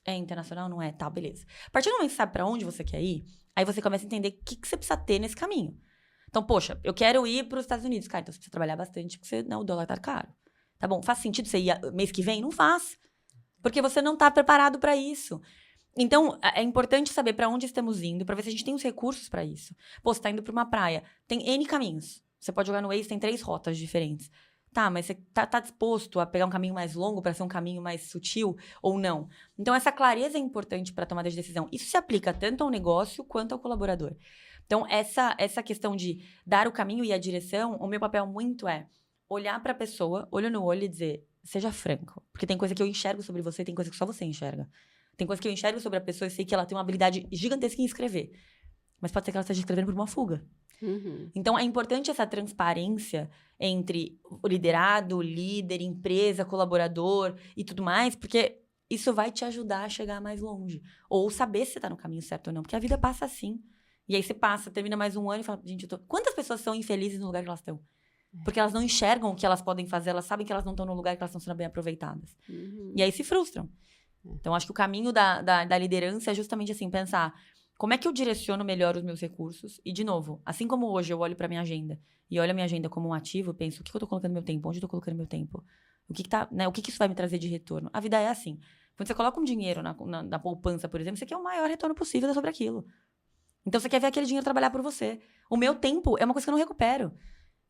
É internacional? Não é? Tá, beleza. A partir do momento que você sabe pra onde você quer ir, aí você começa a entender o que você precisa ter nesse caminho. Então, poxa, eu quero ir pros Estados Unidos. Cara, então você precisa trabalhar bastante, porque o dólar tá caro. Tá bom, faz sentido você ir mês que vem? Não faz. Porque você não tá preparado pra isso. Então, é importante saber pra onde estamos indo, pra ver se a gente tem os recursos pra isso. Pô, você tá indo pra uma praia, tem N caminhos. Você pode jogar no Waze, tem 3 rotas diferentes. Tá, mas você tá disposto a pegar um caminho mais longo pra ser um caminho mais sutil ou não? Então, essa clareza é importante pra tomada de decisão. Isso se aplica tanto ao negócio quanto ao colaborador. Então, essa questão de dar o caminho e a direção, o meu papel muito é olhar pra pessoa, olho no olho e dizer, seja franco. Porque tem coisa que eu enxergo sobre você e tem coisa que só você enxerga. Tem coisa que eu enxergo sobre a pessoa e sei que ela tem uma habilidade gigantesca em escrever. Mas pode ser que ela esteja escrevendo por uma fuga. Então, é importante essa transparência entre o liderado, o líder, empresa, colaborador e tudo mais, porque isso vai te ajudar a chegar mais longe. Ou saber se você tá no caminho certo ou não, porque a vida passa assim. E aí você termina mais um ano e fala, gente, quantas pessoas são infelizes no lugar que elas estão? Porque elas não enxergam o que elas podem fazer, elas sabem que elas não estão no lugar que elas estão sendo bem aproveitadas. E aí se frustram. Então, acho que o caminho da liderança é justamente assim, pensar como é que eu direciono melhor os meus recursos? E, de novo, assim como hoje eu olho para minha agenda e olho a minha agenda como um ativo, eu penso, o que eu tô colocando no meu tempo? Onde eu tô colocando meu tempo? O que isso vai me trazer de retorno? A vida é assim. Quando você coloca um dinheiro na poupança, por exemplo, você quer o maior retorno possível sobre aquilo. Então, você quer ver aquele dinheiro trabalhar por você. O meu tempo é uma coisa que eu não recupero.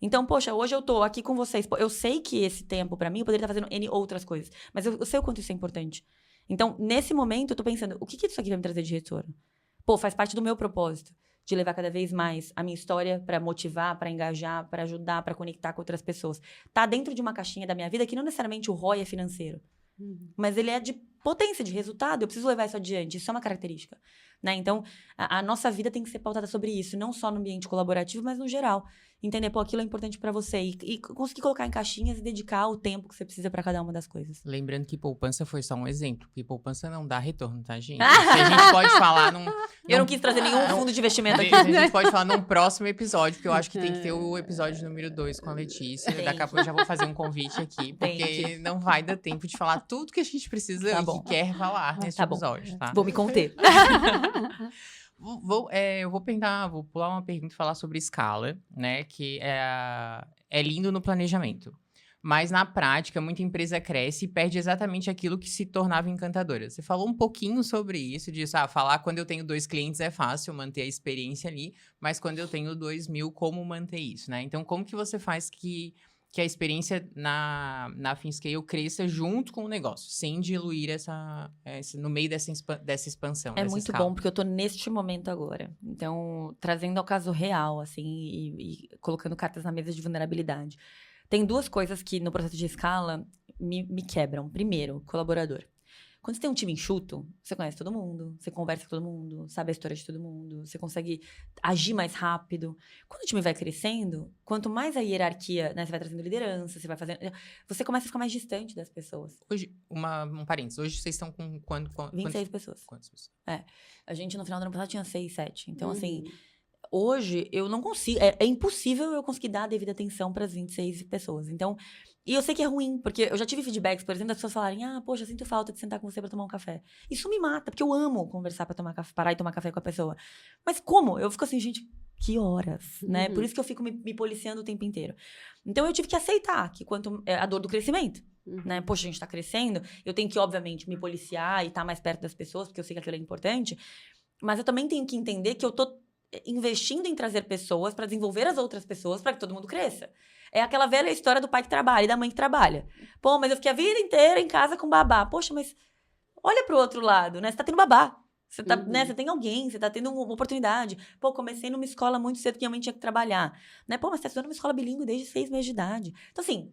Então, poxa, hoje eu tô aqui com vocês. Eu sei que esse tempo, pra mim, eu poderia estar fazendo N outras coisas. Mas eu sei o quanto isso é importante. Então, nesse momento, eu tô pensando, o que isso aqui vai me trazer de retorno? Pô, faz parte do meu propósito, de levar cada vez mais a minha história pra motivar, pra engajar, pra ajudar, pra conectar com outras pessoas. Tá dentro de uma caixinha da minha vida que não necessariamente o ROI é financeiro. Mas ele é de potência, de resultado. Eu preciso levar isso adiante. Isso é uma característica. Né? Então, a nossa vida tem que ser pautada sobre isso. Não só no ambiente colaborativo, mas no geral. Entender, pô, aquilo é importante pra você. E conseguir colocar em caixinhas e dedicar o tempo que você precisa pra cada uma das coisas. Lembrando que poupança foi só um exemplo. Porque poupança não dá retorno, tá, gente? A gente pode falar Eu não quis trazer nenhum fundo de investimento aqui. A gente pode falar num próximo episódio, porque eu acho que tem que ter o episódio número 2 com a Letícia. Daqui a pouco eu já vou fazer um convite aqui, porque não vai dar tempo de falar tudo que a gente precisa e que quer falar nesse episódio, tá? Vou me conter. Eu vou pular uma pergunta e falar sobre escala, né? Que é lindo no planejamento. Mas na prática, muita empresa cresce e perde exatamente aquilo que se tornava encantadora. Você falou um pouquinho sobre isso, disso, falar quando eu tenho 2 clientes é fácil manter a experiência ali, mas quando eu tenho 2.000, como manter isso, né? Então, como que você faz que a experiência na FinScale cresça junto com o negócio, sem diluir no meio dessa expansão, É dessa muito escala? bom, porque eu tô neste momento agora. Então, trazendo ao caso real, assim, e colocando cartas na mesa de vulnerabilidade. Tem 2 coisas que, no processo de escala, me quebram. Primeiro, colaborador. Quando você tem um time enxuto, você conhece todo mundo, você conversa com todo mundo, sabe a história de todo mundo, você consegue agir mais rápido. Quando o time vai crescendo, quanto mais a hierarquia, né, você vai trazendo liderança, você vai fazendo... Você começa a ficar mais distante das pessoas. Hoje, um parênteses, hoje vocês estão com 26 pessoas. Quantas pessoas? A gente, no final do ano passado, tinha 6, 7. Então, assim... Hoje, eu não consigo... É impossível eu conseguir dar a devida atenção para as 26 pessoas. Então, e eu sei que é ruim, porque eu já tive feedbacks, por exemplo, das pessoas falarem, poxa, eu sinto falta de sentar com você para tomar um café. Isso me mata, porque eu amo conversar para tomar café, parar e tomar café com a pessoa. Mas como? Eu fico assim, gente, que horas, né? Por isso que eu fico me policiando o tempo inteiro. Então, eu tive que aceitar que a dor do crescimento, né? Poxa, a gente tá crescendo, eu tenho que, obviamente, me policiar e estar mais perto das pessoas, porque eu sei que aquilo é importante. Mas eu também tenho que entender que eu tô investindo em trazer pessoas para desenvolver as outras pessoas para que todo mundo cresça. É aquela velha história do pai que trabalha e da mãe que trabalha. Pô, mas eu fiquei a vida inteira em casa com babá. Poxa, mas olha pro outro lado, né? Você tá tendo babá. Você tá, né? Você tem alguém, você tá tendo uma oportunidade. Pô, comecei numa escola muito cedo que minha mãe tinha que trabalhar. Né? Pô, mas você tá estudando numa escola bilíngue desde 6 meses de idade. Então, assim...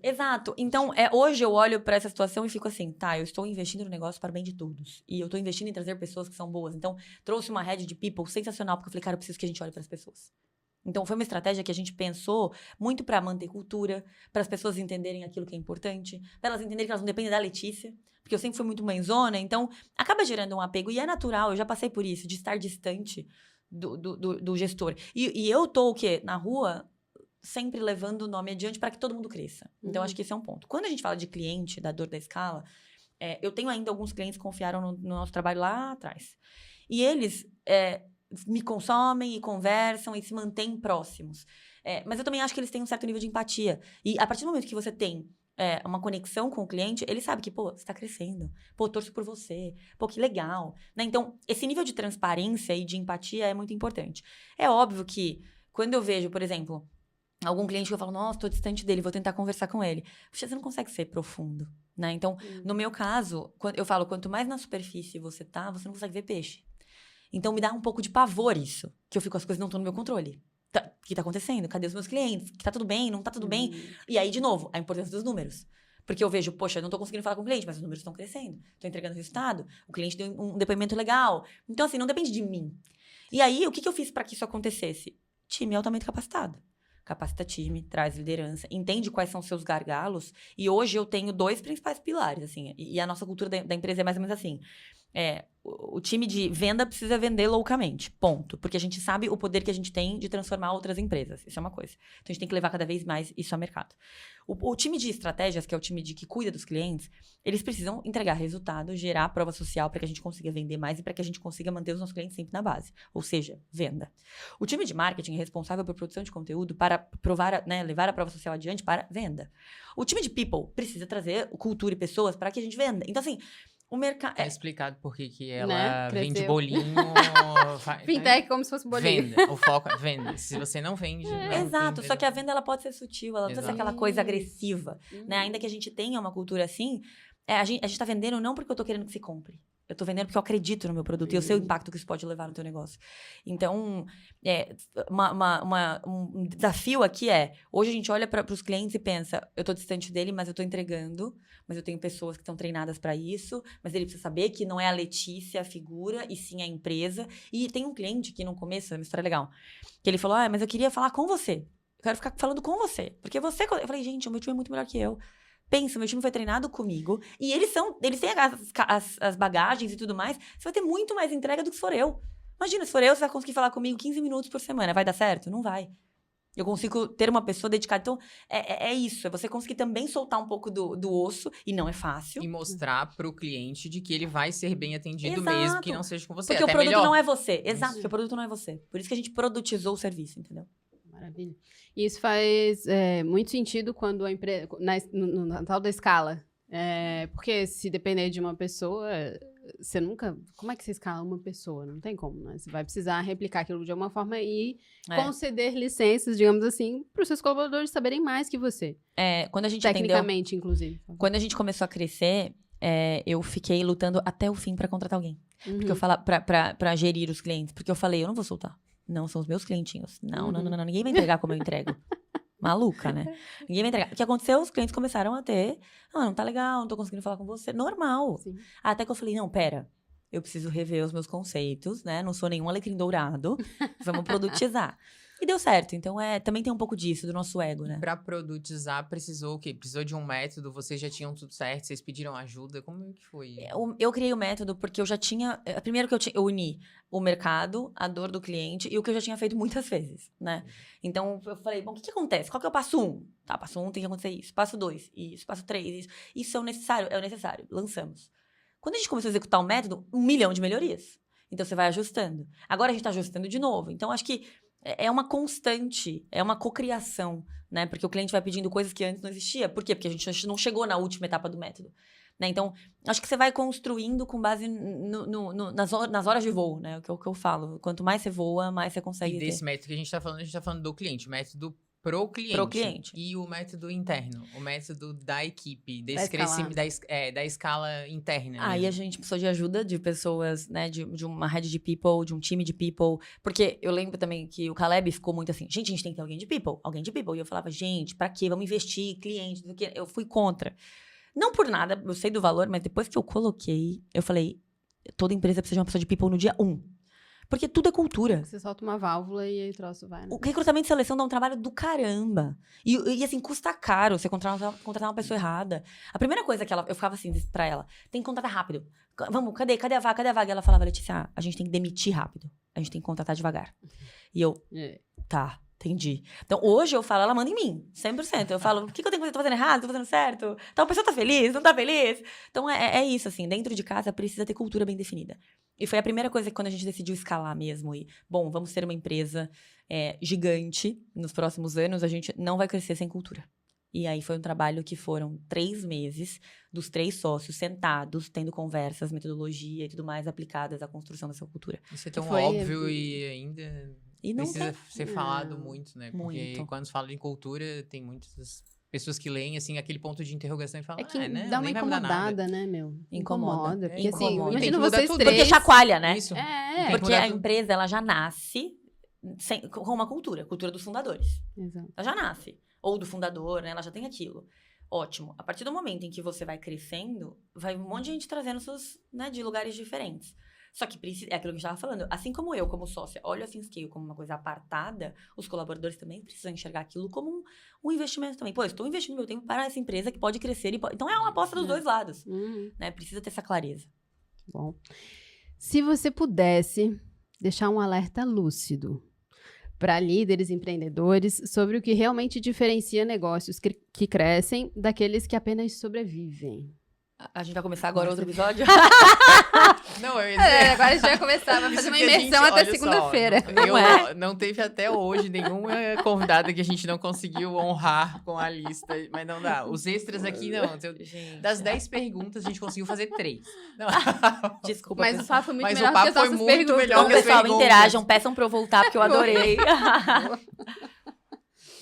Exato. Então, hoje eu olho para essa situação e fico assim, tá, eu estou investindo no negócio para o bem de todos. E eu estou investindo em trazer pessoas que são boas. Então, trouxe uma head de people sensacional, porque eu falei, cara, eu preciso que a gente olhe para as pessoas. Então, foi uma estratégia que a gente pensou muito para manter cultura, para as pessoas entenderem aquilo que é importante, para elas entenderem que elas não dependem da Letícia, porque eu sempre fui muito mãezona, então acaba gerando um apego. E é natural, eu já passei por isso, de estar distante do gestor. E eu tô o quê? Na rua... sempre levando o nome adiante para que todo mundo cresça. Então, acho que esse é um ponto. Quando a gente fala de cliente, da dor da escala, eu tenho ainda alguns clientes que confiaram no nosso trabalho lá atrás. E eles me consomem e conversam e se mantêm próximos. Mas eu também acho que eles têm um certo nível de empatia. E a partir do momento que você tem uma conexão com o cliente, ele sabe que, pô, você está crescendo. Pô, torço por você. Pô, que legal. Né? Então, esse nível de transparência e de empatia é muito importante. É óbvio que, quando eu vejo, por exemplo... algum cliente que eu falo, nossa, tô distante dele, vou tentar conversar com ele. Você não consegue ser profundo, né? Então, no meu caso, eu falo, quanto mais na superfície você tá, você não consegue ver peixe. Então, me dá um pouco de pavor isso. Que eu fico, as coisas não estão no meu controle. O que tá acontecendo? Cadê os meus clientes? Que tá tudo bem? Não tá tudo bem? E aí, de novo, a importância dos números. Porque eu vejo, poxa, eu não tô conseguindo falar com o cliente, mas os números estão crescendo. Tô entregando resultado. O cliente deu um depoimento legal. Então, assim, não depende de mim. E aí, o que eu fiz para que isso acontecesse? Time altamente capacitado. Capacita time, traz liderança, entende quais são os seus gargalos. E hoje eu tenho 2 principais pilares, assim. E a nossa cultura da empresa é mais ou menos assim. O time de venda precisa vender loucamente, ponto. Porque a gente sabe o poder que a gente tem de transformar outras empresas. Isso é uma coisa. Então, a gente tem que levar cada vez mais isso ao mercado. O time de estratégias, que é o time que cuida dos clientes, eles precisam entregar resultado, gerar prova social para que a gente consiga vender mais e para que a gente consiga manter os nossos clientes sempre na base. Ou seja, venda. O time de marketing é responsável por produção de conteúdo para provar, né, levar a prova social adiante para venda. O time de people precisa trazer cultura e pessoas para que a gente venda. Então, assim... o mercado... Tá explicado por que ela vende Cresceu. bolinho... Fintech como se fosse um bolinho. Venda. O foco é venda. Se você não vende... Exato, só que a venda ela pode ser sutil, ela não precisa ser aquela coisa agressiva, né? Ainda que a gente tenha uma cultura assim, a gente tá vendendo não porque eu tô querendo que se compre. Eu tô vendendo porque eu acredito no meu produto e eu sei o impacto que isso pode levar no teu negócio. Então, um desafio aqui hoje a gente olha para os clientes e pensa, eu tô distante dele, mas eu tô entregando, mas eu tenho pessoas que estão treinadas para isso, mas ele precisa saber que não é a Letícia a figura, e sim a empresa. E tem um cliente que no começo, é uma história legal, que ele falou, mas eu queria falar com você. Eu quero ficar falando com você. Porque você... Eu falei, gente, o meu time é muito melhor que eu. Pensa, meu time foi treinado comigo. E eles têm as bagagens e tudo mais. Você vai ter muito mais entrega do que se for eu. Imagina, se for eu, você vai conseguir falar comigo 15 minutos por semana. Vai dar certo? Não vai. Eu consigo ter uma pessoa dedicada. Então, é isso. É você conseguir também soltar um pouco do osso. E não é fácil. E mostrar pro cliente de que ele vai ser bem atendido, Exato. mesmo que não seja com você. Porque até o produto melhor. não é você. Exato, porque o produto não é você. Por isso que a gente produtizou o serviço, entendeu? Maravilha. E isso faz muito sentido quando a empresa, na tal da escala. Porque se depender de uma pessoa, você nunca... Como é que você escala uma pessoa? Não tem como, né? Você vai precisar replicar aquilo de alguma forma e conceder licenças, digamos assim, para os seus colaboradores saberem mais que você. Quando a gente Tecnicamente, inclusive. Quando a gente começou a crescer, eu fiquei lutando até o fim pra contratar alguém. Porque eu falava, pra gerir os clientes. Porque eu falei, eu não vou soltar. Não, são os meus clientinhos. Não, ninguém vai entregar como eu entrego. Maluca, né? Ninguém vai entregar. O que aconteceu? Os clientes começaram a ter... não tá legal, não tô conseguindo falar com você. Normal. Sim. Até que eu falei, não, pera. Eu preciso rever os meus conceitos, né? Não sou nenhum alecrim dourado. Vamos produtizar. E deu certo. Então, também tem um pouco disso, do nosso ego, né? Pra produtizar, precisou o quê? Precisou de um método? Vocês já tinham tudo certo? Vocês pediram ajuda? Como que foi? Eu criei o método porque eu já tinha... Primeiro que eu uni o mercado, a dor do cliente e o que eu já tinha feito muitas vezes, né? Então, eu falei, bom, o que acontece? Qual que é o passo 1? Tá, passo 1 tem que acontecer isso. Passo 2, isso. Passo 3, isso. Isso é o necessário? É o necessário. Lançamos. Quando a gente começou a executar o método, 1 milhão de melhorias. Então, você vai ajustando. Agora, a gente tá ajustando de novo. Então, acho que é uma constante, é uma cocriação, né? Porque o cliente vai pedindo coisas que antes não existia. Por quê? Porque a gente não chegou na última etapa do método. Né? Então, acho que você vai construindo com base nas horas de voo, né? O que eu falo. Quanto mais você voa, mais você consegue E desse método que a gente tá falando do cliente. O método pro cliente. E o método interno. O método da equipe. Desse crescimento, da escala interna. Aí a gente precisou de ajuda de pessoas, né? De uma rede de people, de um time de people. Porque eu lembro também que o Caleb ficou muito assim, gente, a gente tem que ter alguém de people. E eu falava, gente, pra quê? Vamos investir, cliente, do que. Eu fui contra. Não por nada, eu sei do valor, mas depois que eu coloquei, eu falei, toda empresa precisa de uma pessoa de people no dia 1. Porque tudo é cultura. Você solta uma válvula e aí o troço vai, né? O recrutamento e seleção dá um trabalho do caramba. E assim, custa caro você contratar uma pessoa errada. A primeira coisa que eu ficava assim pra ela, tem que contratar rápido. Vamos, cadê a vaga? E ela falava, Letícia, a gente tem que demitir rápido. A gente tem que contratar devagar. E eu, tá. Entendi. Então, hoje eu falo, ela manda em mim, 100%. Eu falo, o que eu tenho que fazer? Tô fazendo errado? Tô fazendo certo? Então, a pessoa tá feliz? Não tá feliz? Então, é isso, assim. Dentro de casa, precisa ter cultura bem definida. E foi a primeira coisa que quando a gente decidiu escalar mesmo. E, bom, vamos ser uma empresa gigante nos próximos anos. A gente não vai crescer sem cultura. E aí, foi um trabalho que foram 3 meses dos 3 sócios sentados, tendo conversas, metodologia e tudo mais aplicadas à construção dessa cultura. Isso é tão óbvio e ainda... E não precisa ser falado muito, né? Porque Muito. quando se fala em cultura, tem muitas pessoas que leem, assim, aquele ponto de interrogação e falam, É que né? dá uma Nem vai mudar nada. incomodada, né, meu? Incomoda. Porque, assim, Incomoda. imagina Tem que mudar vocês tudo. três... Porque chacoalha, né? Isso. É. Tem que Porque mudar a tudo. empresa, ela já nasce com uma cultura dos fundadores. Exato. Ela já nasce. Ou do fundador, né? Ela já tem aquilo. Ótimo. A partir do momento em que você vai crescendo, vai um monte de gente trazendo seus, né, de lugares diferentes. Só que é aquilo que a gente estava falando. Assim como eu, como sócia, olho a ThinkScale como uma coisa apartada, os colaboradores também precisam enxergar aquilo como um investimento também. Pô, eu estou investindo meu tempo para essa empresa que pode crescer. Então, é uma aposta dos dois lados. Né? Precisa ter essa clareza. Bom. Se você pudesse deixar um alerta lúcido para líderes empreendedores sobre o que realmente diferencia negócios que crescem daqueles que apenas sobrevivem. A gente vai começar agora outro episódio? Não, eu ia dizer... Agora a gente vai começar, vai fazer Isso uma que a gente- imersão até olha só, segunda-feira. Não teve até hoje nenhuma convidada que a gente não conseguiu honrar com a lista, mas não dá. Os extras aqui, não. Gente, Das 10 perguntas, a gente conseguiu fazer 3. Não. Desculpa, Mas o pessoal. papo foi muito Mas o melhor papo que as foi nossas muito perguntas. melhor Então, que as pessoal, perguntas. interajam, peçam pra eu voltar, porque eu adorei.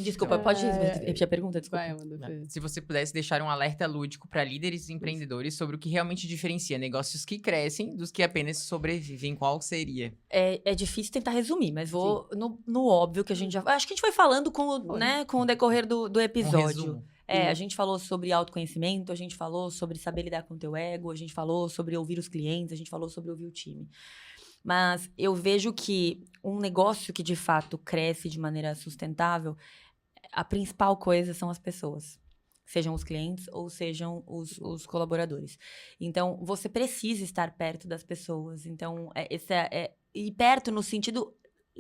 Desculpa, pode repetir a pergunta? Desculpa. Vai, Amanda, Fê. Se você pudesse deixar um alerta lúdico para líderes e empreendedores sobre o que realmente diferencia negócios que crescem dos que apenas sobrevivem, qual seria? É difícil tentar resumir, mas vou no óbvio que a gente já... Acho que a gente foi falando com o decorrer do Um episódio. resumo. A gente falou sobre autoconhecimento, a gente falou sobre saber lidar com o teu ego, a gente falou sobre ouvir os clientes, a gente falou sobre ouvir o time. Mas eu vejo que um negócio que de fato cresce de maneira sustentável, a principal coisa são as pessoas. Sejam os clientes ou sejam os colaboradores. Então, você precisa estar perto das pessoas. Então, e perto no sentido,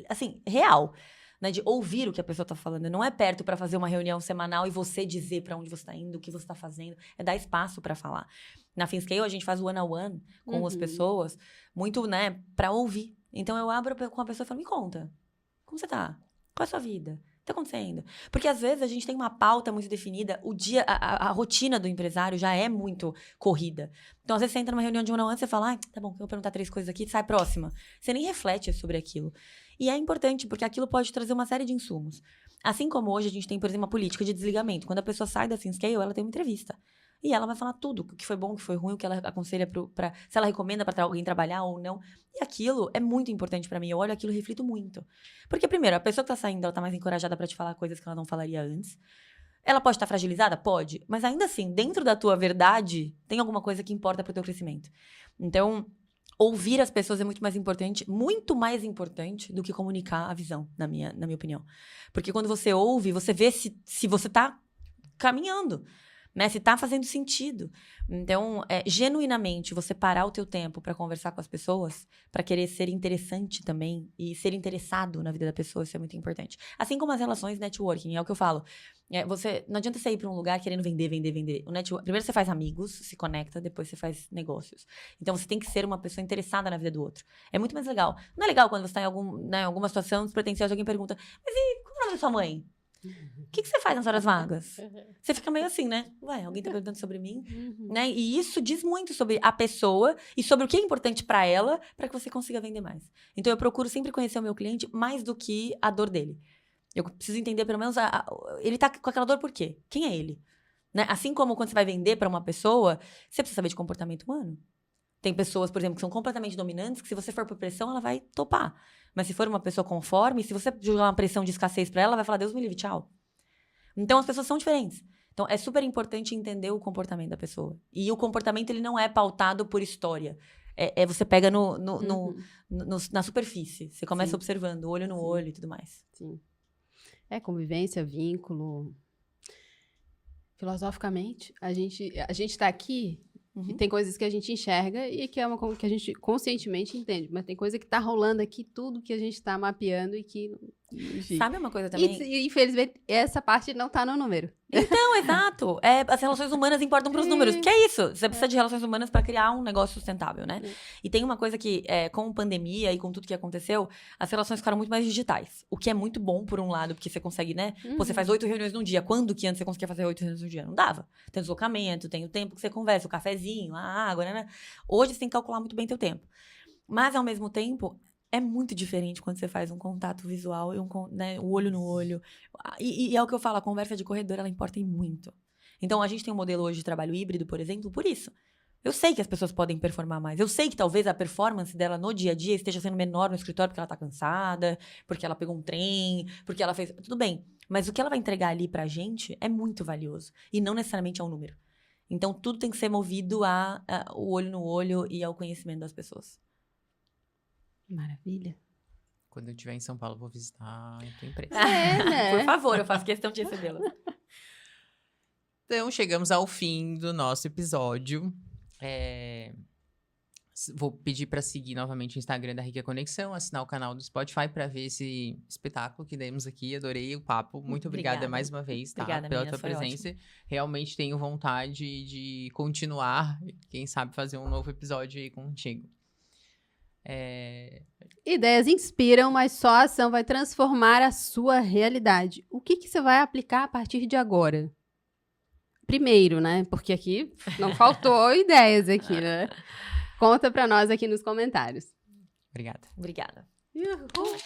assim, real. Né, de ouvir o que a pessoa está falando. Não é perto para fazer uma reunião semanal e você dizer para onde você está indo, o que você está fazendo. É dar espaço para falar. Na ThinkScale, a gente faz one-on-one com as pessoas, muito, né, para ouvir. Então, eu abro com a pessoa e falo, me conta, como você tá? Qual é a sua vida? tá acontecendo? Porque às vezes a gente tem uma pauta muito definida, o dia, a rotina do empresário já é muito corrida. Então, às vezes você entra numa reunião de 1 hora antes, você fala, tá bom, eu vou perguntar 3 coisas aqui, sai próxima. Você nem reflete sobre aquilo. E é importante, porque aquilo pode trazer uma série de insumos. Assim como hoje a gente tem, por exemplo, uma política de desligamento. Quando a pessoa sai da ThinkScale, ela tem uma entrevista. E ela vai falar tudo, o que foi bom, o que foi ruim, o que ela aconselha se ela recomenda para alguém trabalhar ou não. E aquilo é muito importante para mim. Eu olho aquilo e reflito muito. Porque, primeiro, a pessoa que tá saindo, ela tá mais encorajada para te falar coisas que ela não falaria antes. Ela pode estar fragilizada? Pode. Mas ainda assim, dentro da tua verdade, tem alguma coisa que importa pro teu crescimento. Então, ouvir as pessoas é muito mais importante do que comunicar a visão, na minha opinião. Porque quando você ouve, você vê se você tá caminhando. Né, se tá fazendo sentido. Então, genuinamente, você parar o teu tempo para conversar com as pessoas, para querer ser interessante também e ser interessado na vida da pessoa, isso é muito importante. Assim como as relações networking, é o que eu falo. Não adianta você ir para um lugar querendo vender. Primeiro você faz amigos, se conecta, depois você faz negócios. Então, você tem que ser uma pessoa interessada na vida do outro. É muito mais legal. Não é legal quando você tá em alguma situação despretensiosa, alguém pergunta, mas e qual é o nome da sua mãe? O que você faz nas horas vagas? Você fica meio assim, né? Ué, alguém tá perguntando sobre mim? Né? E isso diz muito sobre a pessoa e sobre o que é importante pra ela, pra que você consiga vender mais. Então, eu procuro sempre conhecer o meu cliente mais do que a dor dele. Eu preciso entender, pelo menos, ele tá com aquela dor por quê? Quem é ele? Né? Assim como quando você vai vender pra uma pessoa, você precisa saber de comportamento humano. Tem pessoas, por exemplo, que são completamente dominantes, que se você for por pressão, ela vai topar. Mas se for uma pessoa conforme, se você jogar uma pressão de escassez pra ela, ela vai falar, Deus me livre, tchau. Então, as pessoas são diferentes. Então, é super importante entender o comportamento da pessoa. E o comportamento, ele não é pautado por história. Você pega na superfície. Você começa observando, olho no olho e tudo mais. Sim. Convivência, vínculo. Filosoficamente, a gente tá aqui e tem coisas que a gente enxerga e que é uma que a gente conscientemente entende. Mas tem coisa que tá rolando aqui, tudo que a gente tá mapeando e que... Enfim. Sabe uma coisa também? E, infelizmente, essa parte não tá no número. Então, exato. As relações humanas importam pros números. Que é isso? Você precisa de relações humanas para criar um negócio sustentável, né? E tem uma coisa que, com pandemia e com tudo que aconteceu, as relações ficaram muito mais digitais. O que é muito bom, por um lado, porque você consegue, né? Você faz 8 reuniões num dia. Quando que antes você conseguia fazer 8 reuniões num dia? Não dava. Tem o deslocamento, tem o tempo que você conversa, o cafezinho, a água, né? Hoje você tem que calcular muito bem teu tempo. Mas, ao mesmo tempo... É muito diferente quando você faz um contato visual e o olho no olho. E é o que eu falo, a conversa de corredor, ela importa muito. Então, a gente tem um modelo hoje de trabalho híbrido, por exemplo, por isso. Eu sei que as pessoas podem performar mais. Eu sei que talvez a performance dela no dia a dia esteja sendo menor no escritório porque ela tá cansada, porque ela pegou um trem, porque ela fez... Tudo bem. Mas o que ela vai entregar ali pra gente é muito valioso. E não necessariamente é um número. Então, tudo tem que ser movido ao olho no olho e ao conhecimento das pessoas. Maravilha. Quando eu estiver em São Paulo, eu vou visitar a tua empresa. Né? Por favor, eu faço questão de recebê-la. Então, chegamos ao fim do nosso episódio. Vou pedir para seguir novamente o Instagram da Rica Conexão, assinar o canal do Spotify para ver esse espetáculo que demos aqui. Adorei o papo. Muito obrigada mais uma vez, tá? Obrigada, pela meninas, tua presença. ótimo. Realmente tenho vontade de continuar, quem sabe fazer um novo episódio aí contigo. Ideias inspiram, mas só a ação vai transformar a sua realidade. O que você vai aplicar a partir de agora? Primeiro, né? Porque aqui não faltou ideias aqui, né? Conta pra nós aqui nos comentários. Obrigada. Obrigada. Uhul.